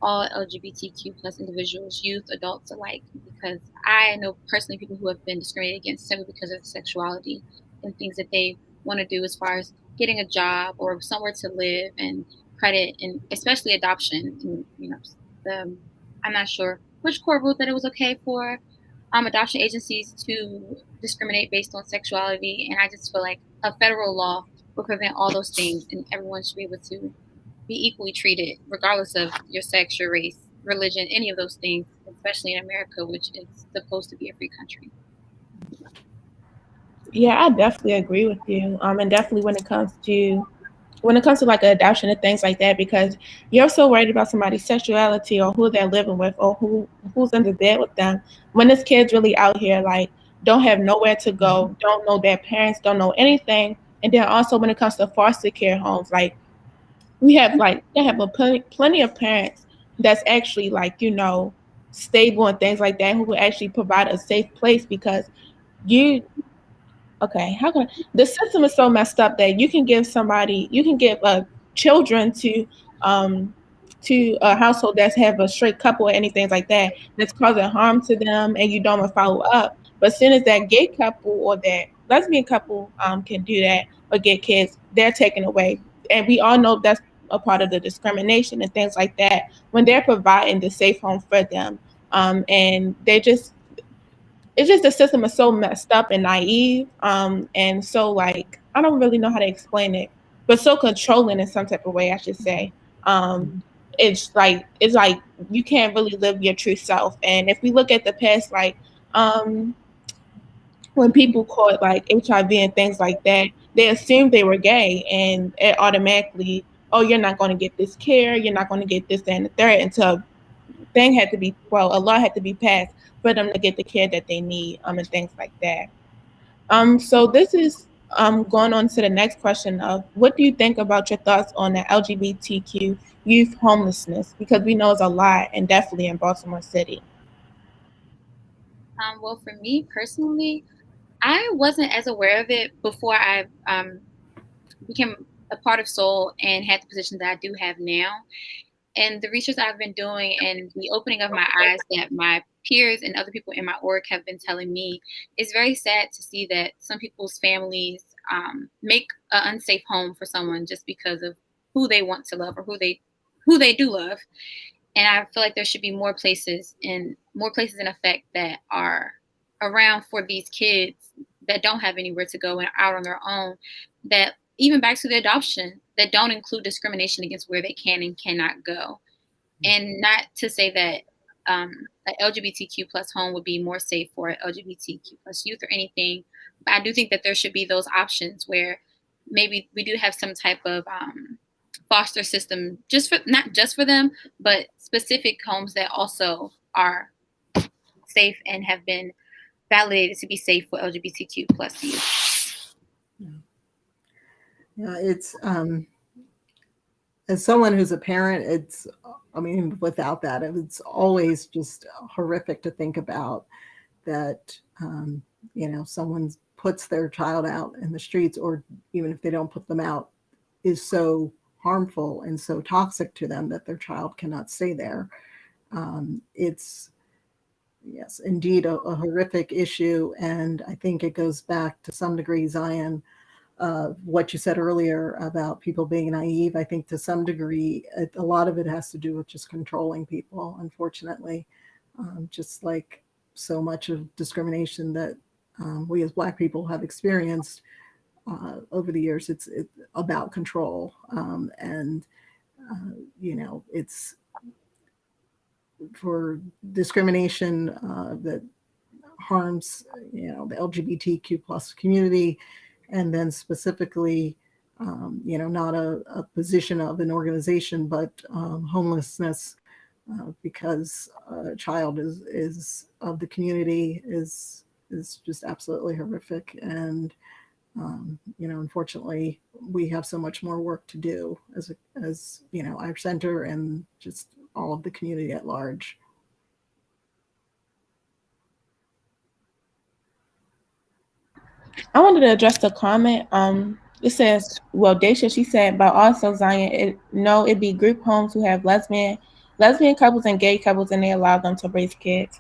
all LGBTQ plus individuals, youth, adults alike, because I know personally people who have been discriminated against simply because of sexuality and things that they want to do as far as getting a job or somewhere to live and credit, and especially adoption. And, I'm not sure which court ruled that it was okay for adoption agencies to discriminate based on sexuality, and I just feel like a federal law will prevent all those things, and everyone should be able to be equally treated, regardless of your sex, your race, religion, any of those things, especially in America, which is supposed to be a free country. Yeah, I definitely agree with you. And definitely when it comes to like adoption and things like that, because you're so worried about somebody's sexuality or who they're living with or who's in the bed with them, when this kid's really out here like don't have nowhere to go, don't know their parents, don't know anything. And then also when it comes to foster care homes, like they have plenty of parents that's actually like, stable and things like that, who will actually provide a safe place, because the system is so messed up that you can give children to a household that's have a straight couple or anything like that that's causing harm to them, and you don't even follow up. But as soon as that gay couple or that lesbian couple can do that or get kids, they're taken away. And we all know that's a part of the discrimination and things like that when they're providing the safe home for them. And it's just the system is so messed up and naive. And so like, I don't really know how to explain it, but so controlling in some type of way, I should say. It's like you can't really live your true self. And if we look at the past, like when people caught like HIV and things like that, they assumed they were gay, and it automatically, oh, you're not going to get this care, you're not going to get this, that, and the third, until a law had to be passed for them to get the care that they need, and things like that. So this is going on to the next question of, what do you think about your thoughts on the LGBTQ youth homelessness? Because we know it's a lot, and definitely in Baltimore City. Well, for me personally, I wasn't as aware of it before I became a part of Soul and had the position that I do have now. And the research I've been doing and the opening of my eyes that my peers and other people in my org have been telling me, is very sad to see that some people's families make an unsafe home for someone just because of who they want to love or who they do love. And I feel like there should be more places in effect that are around for these kids that don't have anywhere to go and out on their own, that even back to the adoption, that don't include discrimination against where they can and cannot go. And not to say that an LGBTQ plus home would be more safe for LGBTQ plus youth or anything, but I do think that there should be those options where maybe we do have some type of foster system, not just for them, but specific homes that also are safe and have been validated to be safe for LGBTQ plus youth. Yeah, it's as someone who's a parent, without that, it's always just horrific to think about that, someone puts their child out in the streets, or even if they don't put them out, is so harmful and so toxic to them that their child cannot stay there. It's, yes, indeed a horrific issue. And I think it goes back to some degree, Zion, what you said earlier about people being naive. I think to some degree, a lot of it has to do with just controlling people, unfortunately. Just like so much of discrimination that we as Black people have experienced over the years, it's about control. It's for discrimination that harms, the LGBTQ plus community, and then specifically, not a position of an organization, but homelessness because a child is of the community is just absolutely horrific. And unfortunately, we have so much more work to do as our center and just all of the community at large. I wanted to address the comment. It says, well, Daisha, she said, but also Zion, it'd be group homes who have lesbian couples and gay couples, and they allow them to raise kids.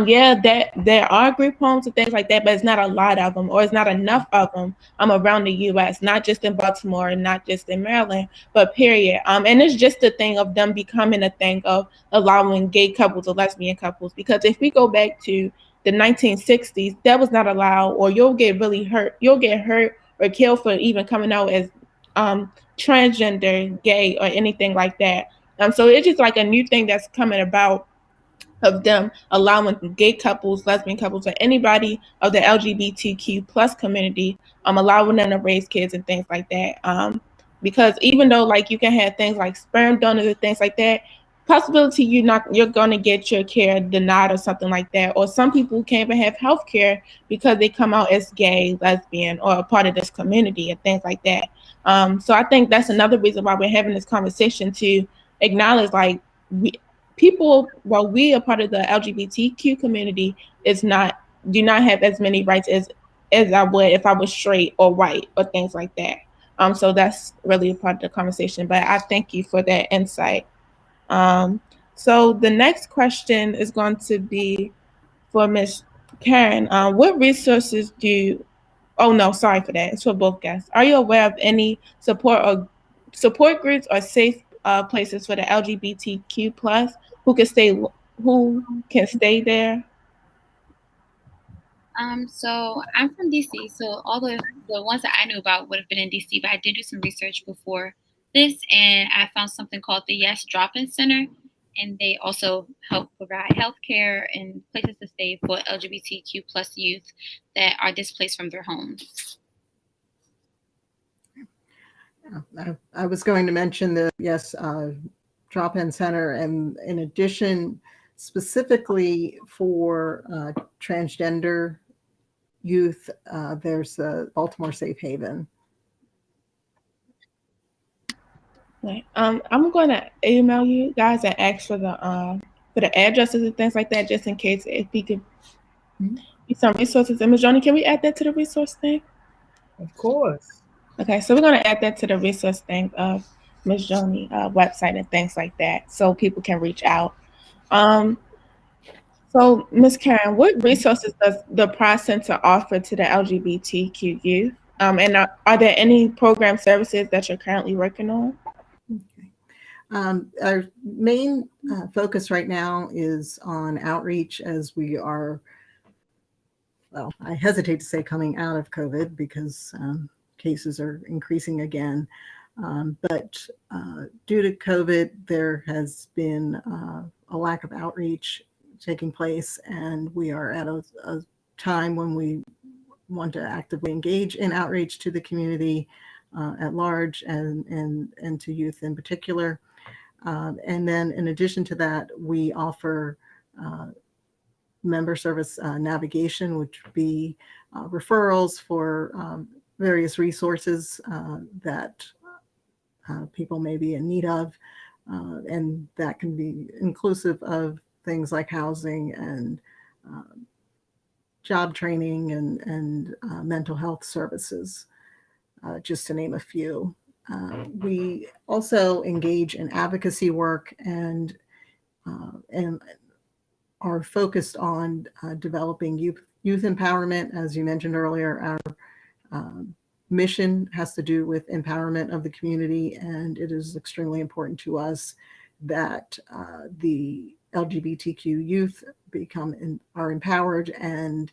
Yeah, there are group homes and things like that, but it's not a lot of them, or it's not enough of them around the U.S., not just in Baltimore and not just in Maryland, but period. And it's just the thing of them becoming a thing of allowing gay couples or lesbian couples, because if we go back to the 1960s, that was not allowed, or you'll get hurt or killed for even coming out as transgender, gay, or anything like that. So it's just like a new thing that's coming about, of them allowing gay couples, lesbian couples, or anybody of the LGBTQ plus community, allowing them to raise kids and things like that. Because even though like you can have things like sperm donors and things like that, possibility you're going to get your care denied or something like that. Or some people can't even have health care because they come out as gay, lesbian, or a part of this community and things like that. So I think that's another reason why we're having this conversation, to acknowledge like we are part of the LGBTQ community, do not have as many rights as I would if I was straight or white or things like that. So that's really a part of the conversation. But I thank you for that insight. So the next question is going to be for Ms. Karen. What resources oh no, sorry for that. It's for both guests. Are you aware of any support groups or safe places for the LGBTQ plus who can stay there? So I'm from DC, so all the ones that I knew about would have been in DC, but I did do some research before this, and I found something called the Yes Drop-In Center, and they also help provide healthcare and places to stay for LGBTQ plus youth that are displaced from their homes. I was going to mention the Yes Drop-In Center, and in addition, specifically for transgender youth, there's the Baltimore Safe Haven. Right. I'm going to email you guys and ask for the addresses and things like that, just in case, if we could get some resources. And Ms. Joni, can we add that to the resource thing? Of course. Okay, so we're going to add that to the resource thing of Ms. Joni website and things like that, so people can reach out. So Ms. Karen, what resources does the Pride Center offer to the LGBTQ youth? And are there any program services that you're currently working on? Okay. Our main focus right now is on outreach, as we are, well, I hesitate to say coming out of COVID, because cases are increasing again. But due to COVID, there has been a lack of outreach taking place, and we are at a time when we want to actively engage in outreach to the community at large, and to youth in particular. And then in addition to that, we offer member service navigation, which would be referrals for various resources that people may be in need of. And that can be inclusive of things like housing and job training and mental health services, just to name a few. We also engage in advocacy work and are focused on developing youth empowerment. As you mentioned earlier, our mission has to do with empowerment of the community, and it is extremely important to us that the LGBTQ youth are empowered and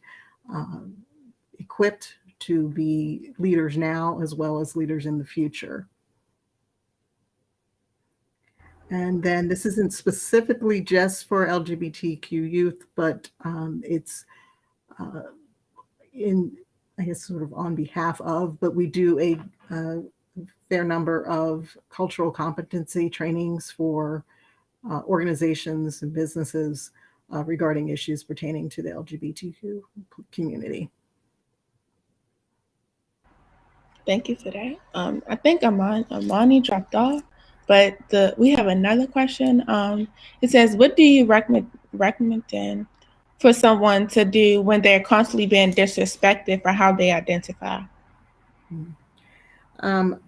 equipped to be leaders now, as well as leaders in the future. And then this isn't specifically just for LGBTQ youth, but it's I guess sort of on behalf of, but we do a fair number of cultural competency trainings for organizations and businesses regarding issues pertaining to the LGBTQ community. Thank you for that. I think Amani dropped off, but we have another question. It says, what do you recommend then for someone to do when they're constantly being disrespected for how they identify? To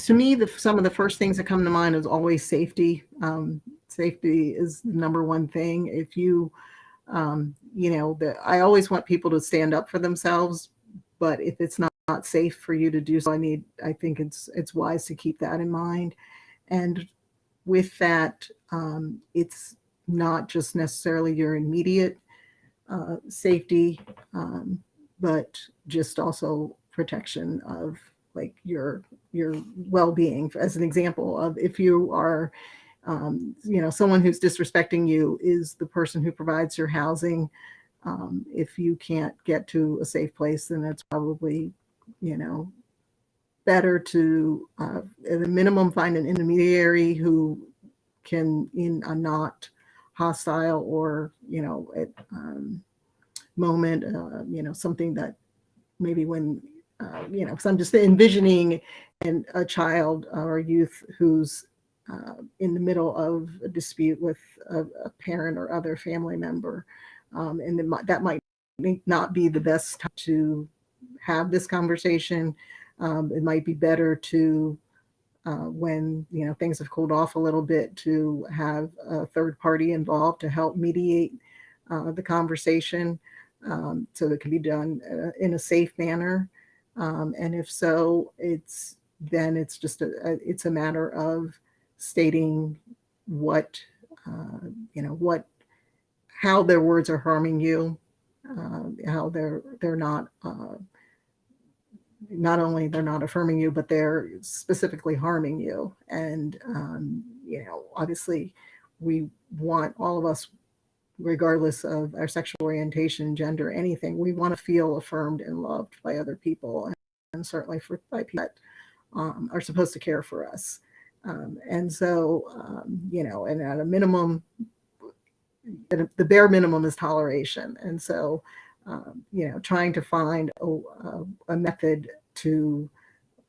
me, some of the first things that come to mind is always safety. Safety is the number one thing. If you, I always want people to stand up for themselves, but if it's not safe for you to do so, I think it's wise to keep that in mind. And with that, it's not just necessarily your immediate safety, but just also protection of like your well-being. As an example of, if you are someone who's disrespecting you is the person who provides your housing. If you can't get to a safe place, then it's probably better to at a minimum find an intermediary who can, in a not hostile or moment, something that maybe when because I'm just envisioning a child or youth who's in the middle of a dispute with a parent or other family member, and that might not be the best time to have this conversation. It might be better to when things have cooled off a little bit, to have a third party involved to help mediate the conversation, so that it can be done in a safe manner. And if so, it's just it's a matter of stating how their words are harming you, how they're not only they're not affirming you, but they're specifically harming you. And obviously we want, all of us, regardless of our sexual orientation, gender, anything, we want to feel affirmed and loved by other people, and certainly by people that are supposed to care for us. And so, and at a minimum, the bare minimum is toleration. And so, trying to find a method to,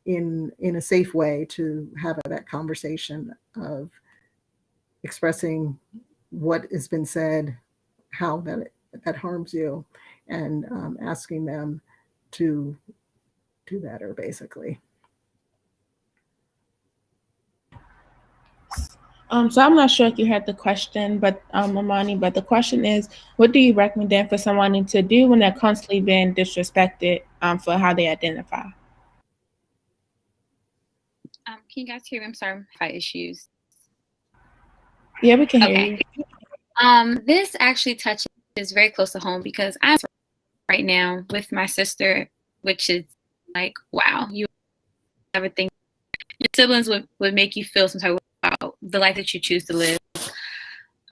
in a safe way, to have that conversation of expressing what has been said, how that harms you, and asking them to do better, basically. So I'm not sure if you had the question, but Amani, but the question is, what do you recommend then for someone to do when they're constantly being disrespected for how they identify? Can you guys hear me? I'm sorry, my issues. Yeah, we can hear you. This actually touches very close to home, because I'm right now with my sister, which is like, wow, you ever think your siblings would make you feel some type of about the life that you choose to live.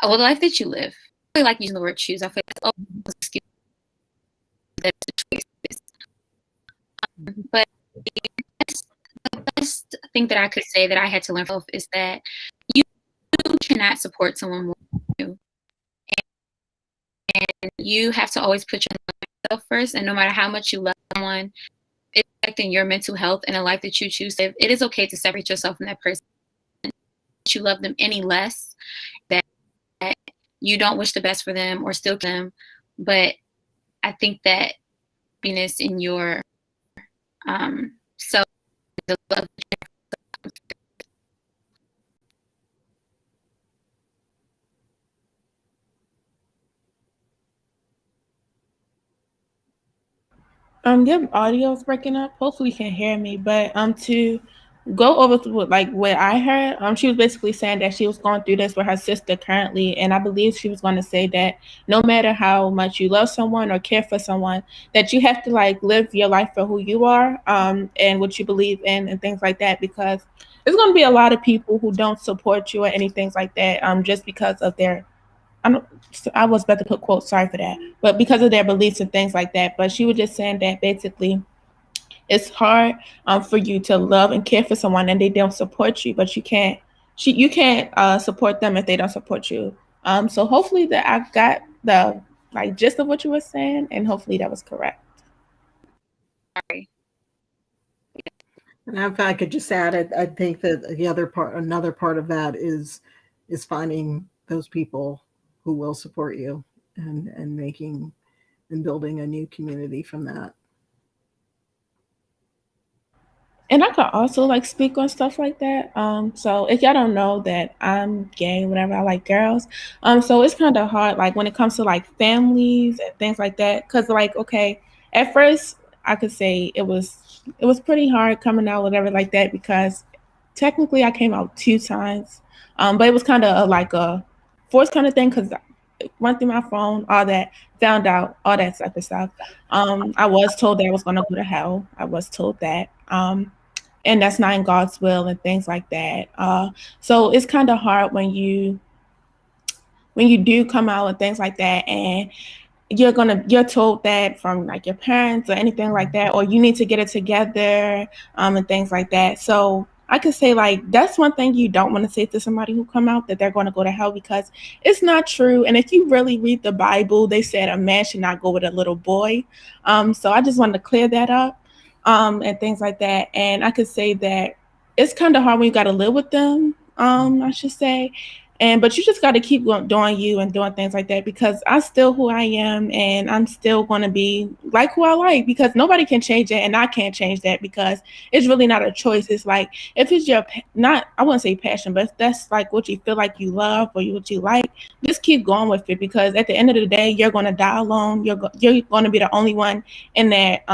Well, the life that you live. I really like using the word choose. I feel like excuse that choices. But the best thing that I could say that I had to learn from is that you cannot support someone more than you. And you have to always put yourself first. And no matter how much you love someone, it's affecting your mental health and a life that you choose to live. It is okay to separate yourself from that person. You love them any less, that you don't wish the best for them or still them. But I think that happiness in your self, the love. Your audio is breaking up. Hopefully you can hear me, but to go over to what I heard, she was basically saying that she was going through this with her sister currently, and I believe she was going to say that no matter how much you love someone or care for someone, that you have to live your life for who you are, and what you believe in and things like that, because there's going to be a lot of people who don't support you or anything like that, just because of their, I was about to put quotes, sorry for that, but because of their beliefs and things like that. But she was just saying that basically it's hard for you to love and care for someone and they don't support you, but you can't support them if they don't support you. So hopefully that I got the like gist of what you were saying, and hopefully that was correct. Sorry. And if I could just add, I think that another part of that is finding those people who will support you and making and building a new community from that. And I could also like speak on stuff like that. So if y'all don't know that I'm gay, whatever, I like girls. So it's kind of hard, like when it comes to like families and things like that. Cause like, okay, at first I could say it was pretty hard coming out, whatever like that, because technically I came out 2 times. But it was kind of like a forced kind of thing, cause went through my phone, all that, found out all that type of stuff. I was told that I was gonna go to hell. I was told that. And that's not in God's will and things like that. So it's kind of hard when you do come out and things like that, and you're told that from like your parents or anything like that, or you need to get it together, and things like that. So I could say like that's one thing you don't want to say to somebody who come out, that they're going to go to hell, because it's not true. And if you really read the Bible, they said a man should not go with a little boy. So I just wanted to clear that up. And things like that. And I could say that it's kind of hard when you got to live with them, I should say. But you just got to keep doing you and doing things like that, because I'm still who I am, and I'm still going to be like who I like, because nobody can change that, and I can't change that, because it's really not a choice. It's like, if it's your, I wouldn't say passion, but if that's like what you feel like you love or what you like, just keep going with it, because at the end of the day, you're going to die alone. You're going to be the only one in that,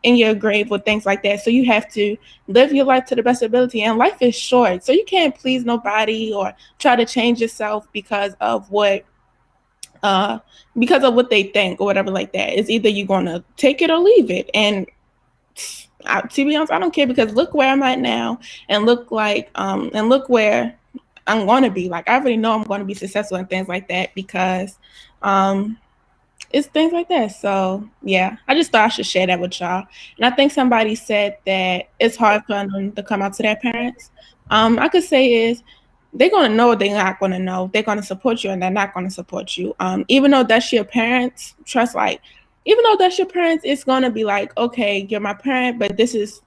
in your grave with things like that. So you have to live your life to the best ability, and life is short. So you can't please nobody or try to change yourself because of what they think or whatever like that. It's either you're going to take it or leave it. And to be honest, I don't care, because look where I'm at now, and look where I'm going to be. Like, I already know I'm going to be successful and things like that, because it's things like that. So yeah, I just thought I should share that with y'all. And I think somebody said that it's hard for them to come out to their parents. I could say is they're going to know or they're not going to know. They're going to support you and they're not going to support you. Even though that's your parents, it's going to be like, okay, you're my parent, but this is,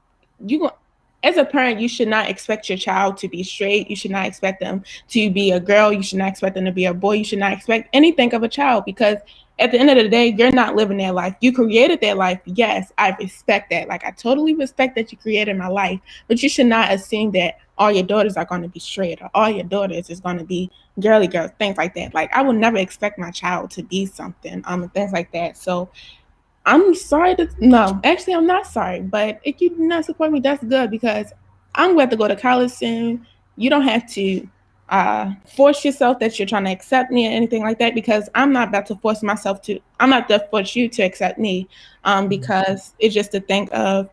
as a parent, you should not expect your child to be straight. You should not expect them to be a girl. You should not expect them to be a boy. You should not expect anything of a child, because at the end of the day, you're not living their life. You created their life. Yes, I respect that. Like, I totally respect that you created my life, but you should not assume that all your daughters are going to be straight, or all your daughters is going to be girly girls, things like that. Like, I would never expect my child to be something, and things like that. So I'm sorry no, actually, I'm not sorry, but if you do not support me, that's good, because I'm going to go to college soon. You don't have to force yourself that you're trying to accept me or anything like that, because I'm not about to force you to accept me, because it's just to think of,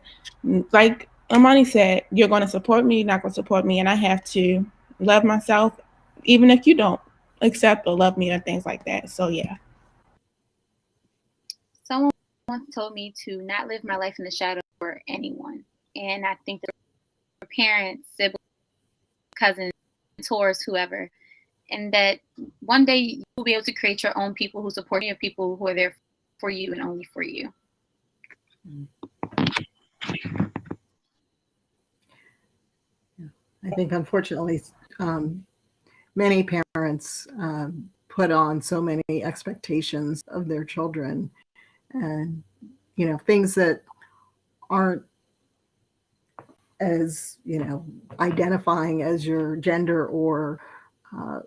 like Amani said, you're going to support me, you're not going to support me, and I have to love myself, even if you don't accept or love me or things like that. So yeah. Someone once told me to not live my life in the shadow for anyone, and I think that parents, siblings, cousins, mentors, whoever, and that one day you'll be able to create your own people who support you, people who are there for you and only for you. I think, unfortunately, many parents put on so many expectations of their children, and things that aren't as identifying as your gender or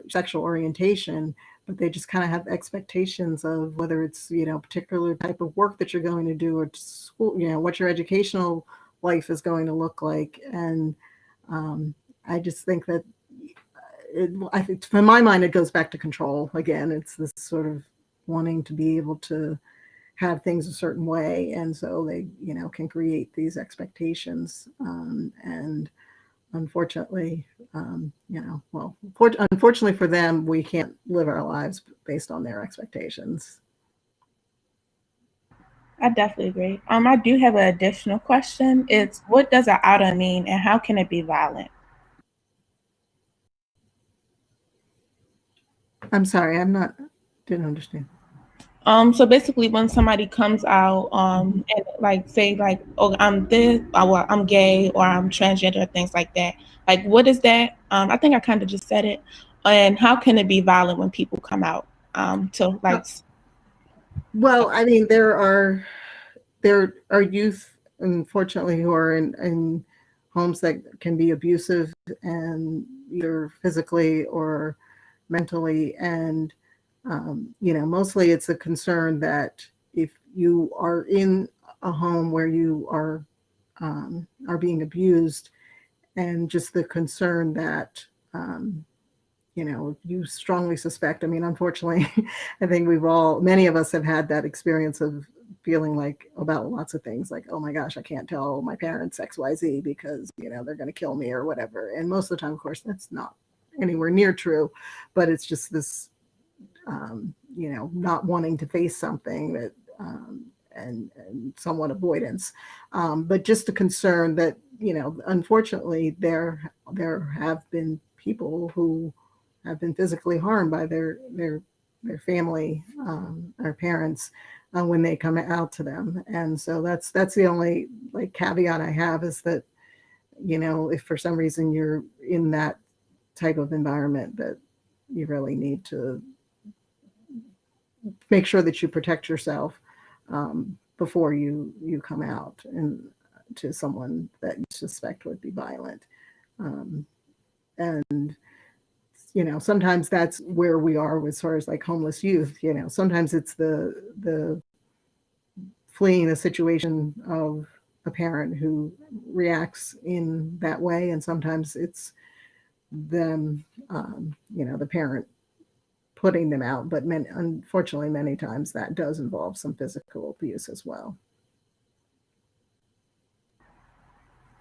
sexual orientation, but they just kind of have expectations of whether it's particular type of work that you're going to do, or school, what your educational life is going to look like. And I just think that I think, from my mind, it goes back to control again. It's this sort of wanting to be able to have things a certain way, and so they can create these expectations, and unfortunately, unfortunately for them, we can't live our lives based on their expectations. I definitely agree. I do have an additional question. It's what does an outer mean, and how can it be violent? I'm sorry, didn't understand. So basically, when somebody comes out, and like say like, oh, I'm this, or I'm gay, or I'm transgender, things like that. Like, what is that? I think I kind of just said it. And how can it be violent when people come out? To like. Well, I mean, there are youth, unfortunately, who are in homes that can be abusive, and either physically or mentally, and mostly it's a concern that if you are in a home where you are being abused, and just the concern that you strongly suspect. I mean, unfortunately, I think many of us have had that experience of feeling like about lots of things, like, oh my gosh, I can't tell my parents XYZ because they're going to kill me or whatever. And most of the time, of course, that's not anywhere near true, but it's just this not wanting to face something that and somewhat avoidance, but just a concern that unfortunately there have been people who have been physically harmed by their family, or parents, when they come out to them. And so that's the only like caveat I have, is that if for some reason you're in that type of environment, that you really need to make sure that you protect yourself before you come out and to someone that you suspect would be violent. And sometimes that's where we are as far as like homeless youth. Sometimes it's the fleeing a situation of a parent who reacts in that way, and sometimes it's them, the parent putting them out. But unfortunately, many times that does involve some physical abuse as well.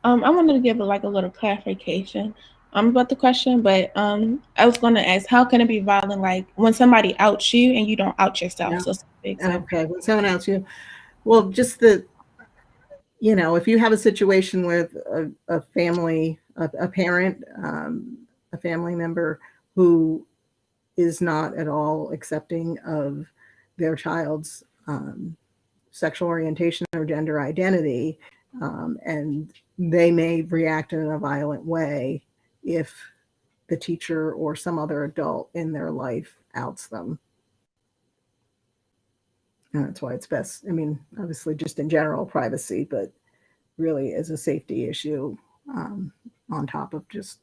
I wanted to give a little clarification about the question, but I was going to ask, how can it be violent, like when somebody outs you and you don't out yourself? Yeah. So okay, when someone outs you, well, just the if you have a situation with a family, a parent, a family member who is not at all accepting of their child's sexual orientation or gender identity, and they may react in a violent way if the teacher or some other adult in their life outs them. And that's why it's best, I mean, obviously just in general privacy, but really as a safety issue, on top of just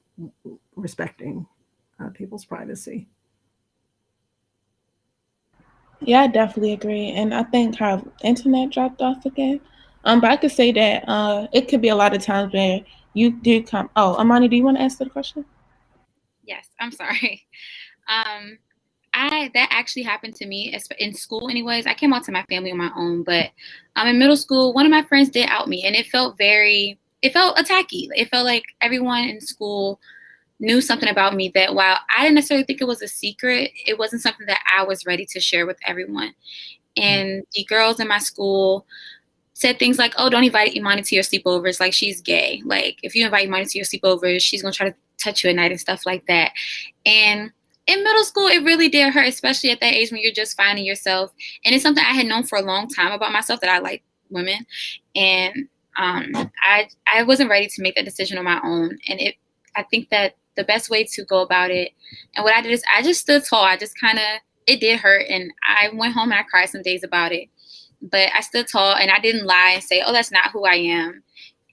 respecting people's privacy. Yeah, I definitely agree. And I think how internet dropped off again. But I could say that it could be a lot of times where you do come. Oh, Amani, do you want to answer the question? Yes, I'm sorry. That actually happened to me in school anyways. I came out to my family on my own, but in middle school, one of my friends did out me, and it felt attacky. It felt like everyone in school knew something about me that, while I didn't necessarily think it was a secret, it wasn't something that I was ready to share with everyone. And the girls in my school said things like, oh, don't invite Imani to your sleepovers, like she's gay. Like if you invite Imani to your sleepovers, she's going to try to touch you at night and stuff like that. And in middle school, it really did hurt, especially at that age when you're just finding yourself. And it's something I had known for a long time about myself, that I like women. And I wasn't ready to make that decision on my own. And I think that the best way to go about it, and what I did, is I just stood tall. It did hurt, and I went home and I cried some days about it. But I stood tall, and I didn't lie and say, oh, that's not who I am.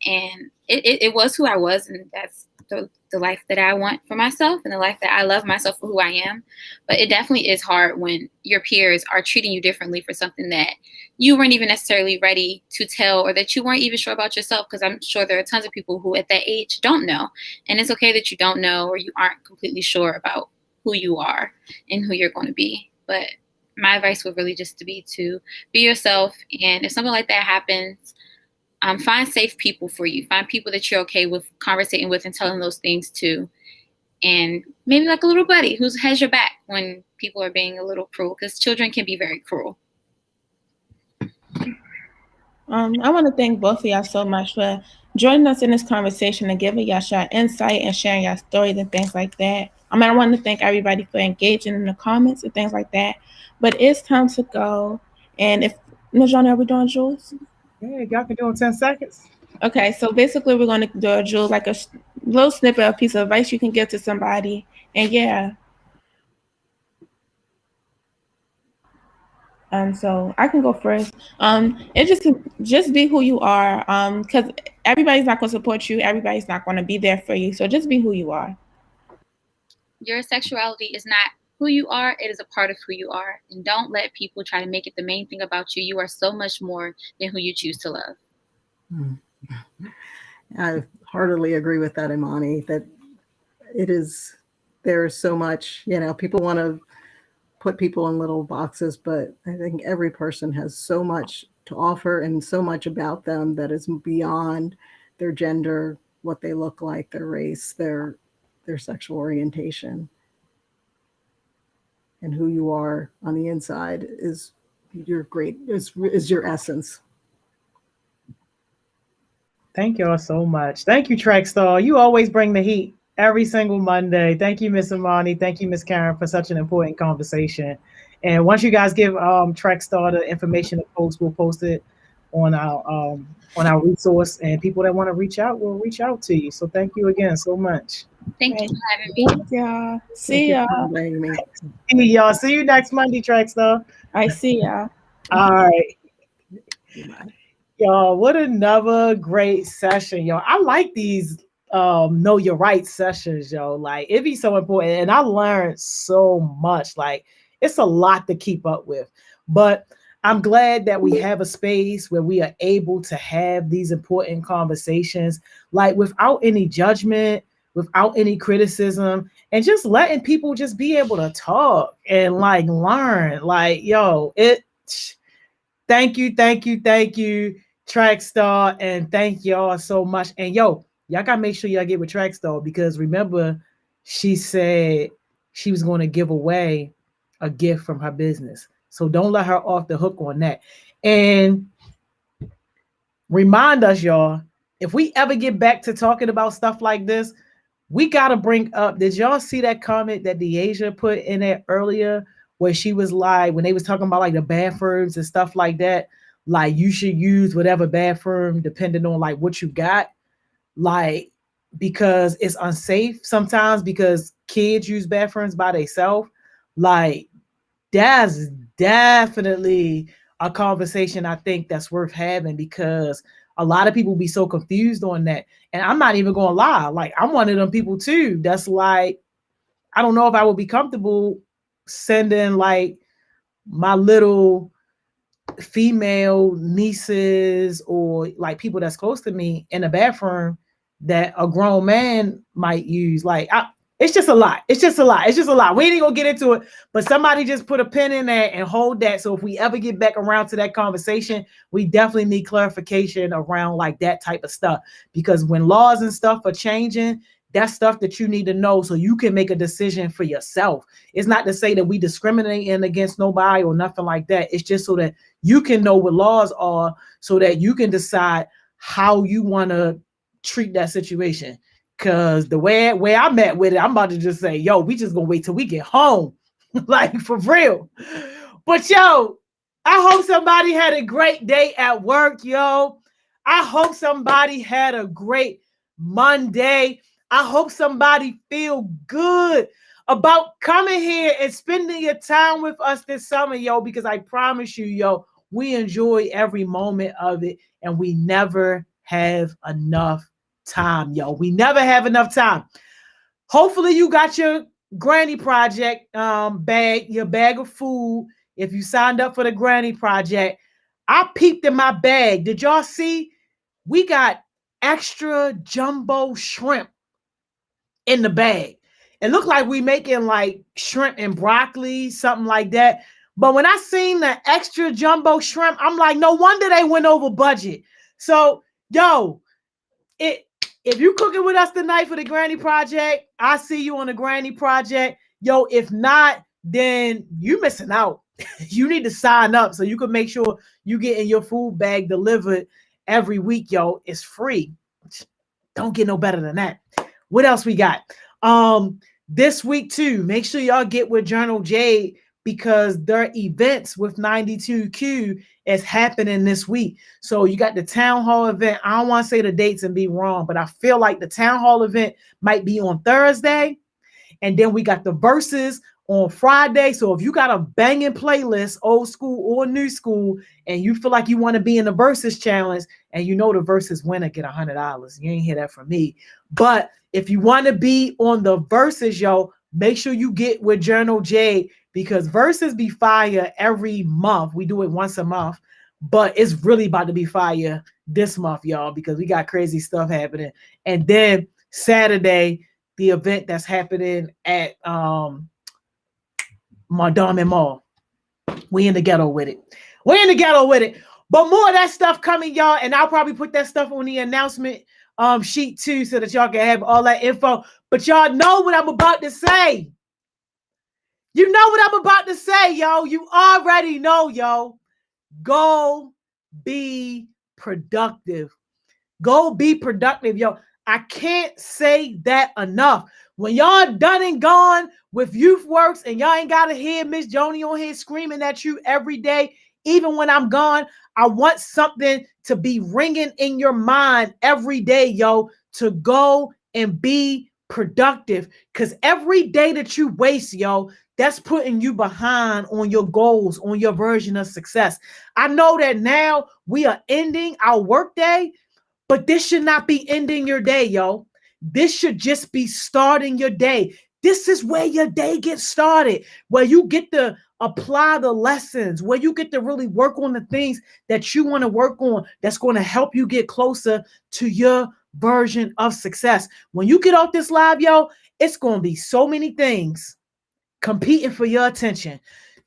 And it was who I was, and that's the life that I want for myself, and the life that I love myself for who I am. But it definitely is hard when your peers are treating you differently for something that you weren't even necessarily ready to tell, or that you weren't even sure about yourself, because I'm sure there are tons of people who at that age don't know. And it's okay that you don't know, or you aren't completely sure about who you are and who you're going to be. But my advice would really just to be yourself. And if something like that happens, find safe people for you. Find people that you're okay with conversating with and telling those things to. And maybe like a little buddy who has your back when people are being a little cruel, because children can be very cruel. I want to thank both of y'all so much for joining us in this conversation and giving y'all your insight and sharing your stories and things like that. I want to thank everybody for engaging in the comments and things like that. But it's time to go. And if Ms. Johnny, are we doing Jules? Yeah, y'all can do it in 10 seconds. Okay, so basically we're going to do a Jules, like a little snippet, a piece of advice you can give to somebody. And yeah. So I can go first. It just be who you are. Because everybody's not going to support you. Everybody's not going to be there for you. So just be who you are. Your sexuality is not who you are. It is a part of who you are. And don't let people try to make it the main thing about you. You are so much more than who you choose to love. I heartily agree with that, Imani, that there's so much, people want to put people in little boxes, but I think every person has so much to offer and so much about them that is beyond their gender, what they look like, their race, their sexual orientation. And who you are on the inside is your essence. Thank y'all so much. Thank you, Trackstar. You always bring the heat every single Monday. Thank you, Miss Imani. Thank you, Miss Karen, for such an important conversation. And once you guys give Trackstar the information to post, we'll post it on our resource, and people that want to reach out will reach out to you. So thank you again so much. Thank you for having me. Thank y'all. See y'all. See y'all. See you next Monday, Trackstar. I see y'all. All right. Y'all, what another great session, y'all. I like these know your rights sessions, yo. Like, it be so important, and I learned so much. Like, it's a lot to keep up with, but I'm glad that we have a space where we are able to have these important conversations, like without any judgment, without any criticism, and just letting people just be able to talk and like learn. Like, yo, thank you, Trackstar, and thank y'all so much. And yo, y'all gotta make sure y'all get with Trackstar, because remember, she said she was going to give away a gift from her business. So don't let her off the hook on that. And remind us, y'all, if we ever get back to talking about stuff like this, we got to bring up, did y'all see that comment that Deasia put in there earlier, where she was like, when they was talking about like the bathrooms and stuff like that, like you should use whatever bathroom depending on like what you got, like, because it's unsafe sometimes because kids use bathrooms by themselves. Like, that's definitely a conversation I think that's worth having, because a lot of people be so confused on that. And I'm not even gonna lie, like, I'm one of them people too that's like, I don't know if I would be comfortable sending like my little female nieces or like people that's close to me in a bathroom that a grown man might use. Like, it's just a lot. It's just a lot. We ain't gonna get into it, but somebody just put a pin in there and hold that. So if we ever get back around to that conversation, we definitely need clarification around like that type of stuff, because when laws and stuff are changing, that's stuff that you need to know so you can make a decision for yourself. It's not to say that we discriminating against nobody or nothing like that. It's just so that you can know what laws are, so that you can decide how you want to treat that situation. Because the way I'm at with it, I'm about to just say, yo, we just gonna wait till we get home. Like, for real. But yo, I hope somebody had a great day at work, yo. I hope somebody had a great Monday. I hope somebody feel good about coming here and spending your time with us this summer, yo, because I promise you, yo, we enjoy every moment of it, and we never have enough time, yo. We never have enough time. Hopefully you got your granny project bag, your bag of food. If you signed up for the granny project, I peeped in my bag. Did y'all see? We got extra jumbo shrimp in the bag. It looked like we making like shrimp and broccoli, something like that. But when I seen the extra jumbo shrimp, I'm like, no wonder they went over budget. So, yo, if you cooking with us tonight for the Granny Project, I see you on the Granny Project. Yo, if not, then you're missing out. You need to sign up so you can make sure you get in your food bag delivered every week, yo. It's free. Don't get no better than that. What else we got? This week too, make sure y'all get with Journal Jade because their events with 92Q is happening this week. So you got the town hall event. I don't want to say the dates and be wrong, but I feel like the town hall event might be on Thursday. And then we got the verses on Friday. So if you got a banging playlist, old school or new school, and you feel like you want to be in the verses challenge, and you know the verses winner get $100. You ain't hear that from me. But if you want to be on the verses, yo, make sure you get with Journal Jade because verses be fire every month. We do it once a month, but it's really about to be fire this month, y'all, because we got crazy stuff happening. And then Saturday, the event that's happening at Madame Mall. We in the ghetto with it. We're in the ghetto with it. But more of that stuff coming, y'all, and I'll probably put that stuff on the announcement sheet too so that y'all can have all that info. But y'all know what I'm about to say. You know what I'm about to say, yo. You already know, yo. Go be productive. Go be productive, yo. I can't say that enough. When y'all done and gone with Youth Works and y'all ain't got to hear Miss Joni on here screaming at you every day, even when I'm gone, I want something to be ringing in your mind every day, yo, to go and be productive. Because every day that you waste, yo, that's putting you behind on your goals, on your version of success. I know that now we are ending our workday, but this should not be ending your day, yo. This should just be starting your day. This is where your day gets started, where you get to apply the lessons, where you get to really work on the things that you want to work on that's going to help you get closer to your version of success. When you get off this live, yo, it's going to be so many things competing for your attention.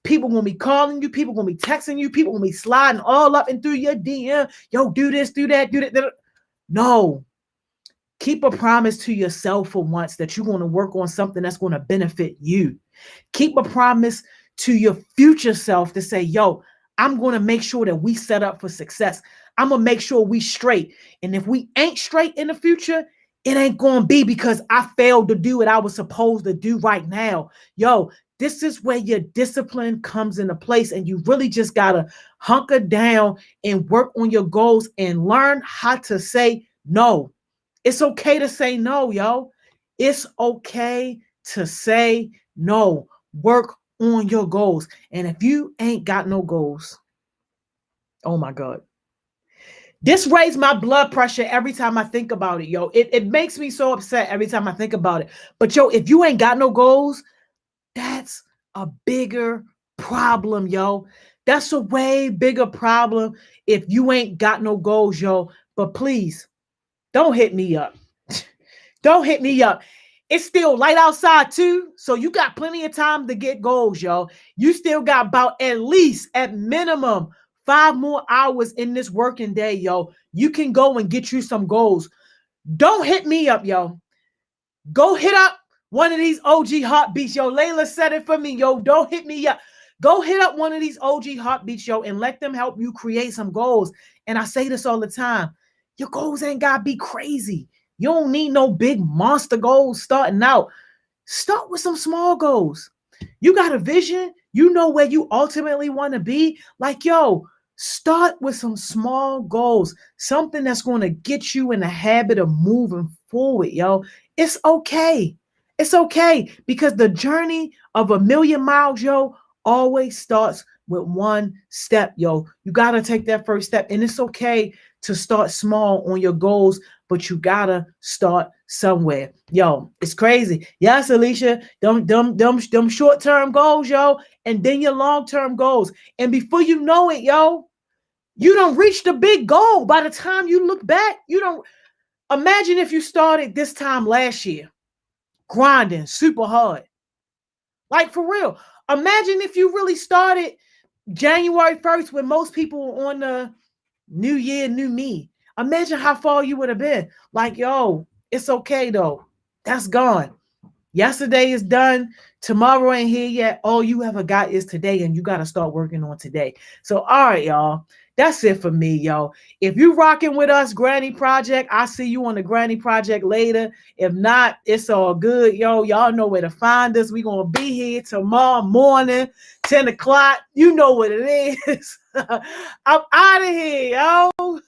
People going to be calling you. People going to be texting you. People going to be sliding all up and through your DM. Yo, do this, do that, do that. No. Keep a promise to yourself for once that you're going to work on something that's going to benefit you. Keep a promise to your future self to say, yo, I'm going to make sure that we set up for success. I'm going to make sure we straight. And if we ain't straight in the future, it ain't going to be because I failed to do what I was supposed to do right now. Yo, this is where your discipline comes into place, and you really just got to hunker down and work on your goals and learn how to say no. It's okay to say no, yo. It's okay to say no. Work on your goals. And if you ain't got no goals, oh my God. This raised my blood pressure every time I think about it, yo. It makes me so upset every time I think about it. But yo, if you ain't got no goals, that's a bigger problem, yo. That's a way bigger problem if you ain't got no goals, yo. But please, don't hit me up. Don't hit me up. It's still light outside too, so you got plenty of time to get goals, yo. You still got about at least, at minimum, 5 more hours in this working day, yo. You can go and get you some goals. Don't hit me up, yo. Go hit up one of these OG heartbeats, yo. Layla said it for me, yo. Don't hit me up. Go hit up one of these OG heartbeats, yo, and let them help you create some goals. And I say this all the time. Your goals ain't got to be crazy. You don't need no big monster goals starting out. Start with some small goals. You got a vision. You know where you ultimately want to be. Like, yo, start with some small goals. Something that's going to get you in the habit of moving forward, yo. It's okay. It's okay because the journey of a million miles, yo, always starts with one step, yo. You got to take that first step. And it's okay to start small on your goals, but you gotta start somewhere. Yo, it's crazy. Yes, Alicia, them short-term goals, yo, and then your long-term goals. And before you know it, yo, you don't reach the big goal. By the time you look back, you don't. Imagine if you started this time last year, grinding super hard. Like for real. Imagine if you really started January 1st when most people were on the new year, new me. Imagine how far you would have been. Like, yo, it's okay though. That's gone. Yesterday is done. Tomorrow ain't here yet. All you ever got is today, and you got to start working on today. So, all right, y'all. That's it for me, yo. If you rocking with us, Granny Project, I'll see you on the Granny Project later. If not, it's all good, yo. Y'all know where to find us. We're going to be here tomorrow morning, 10 o'clock. You know what it is. I'm out of here, yo.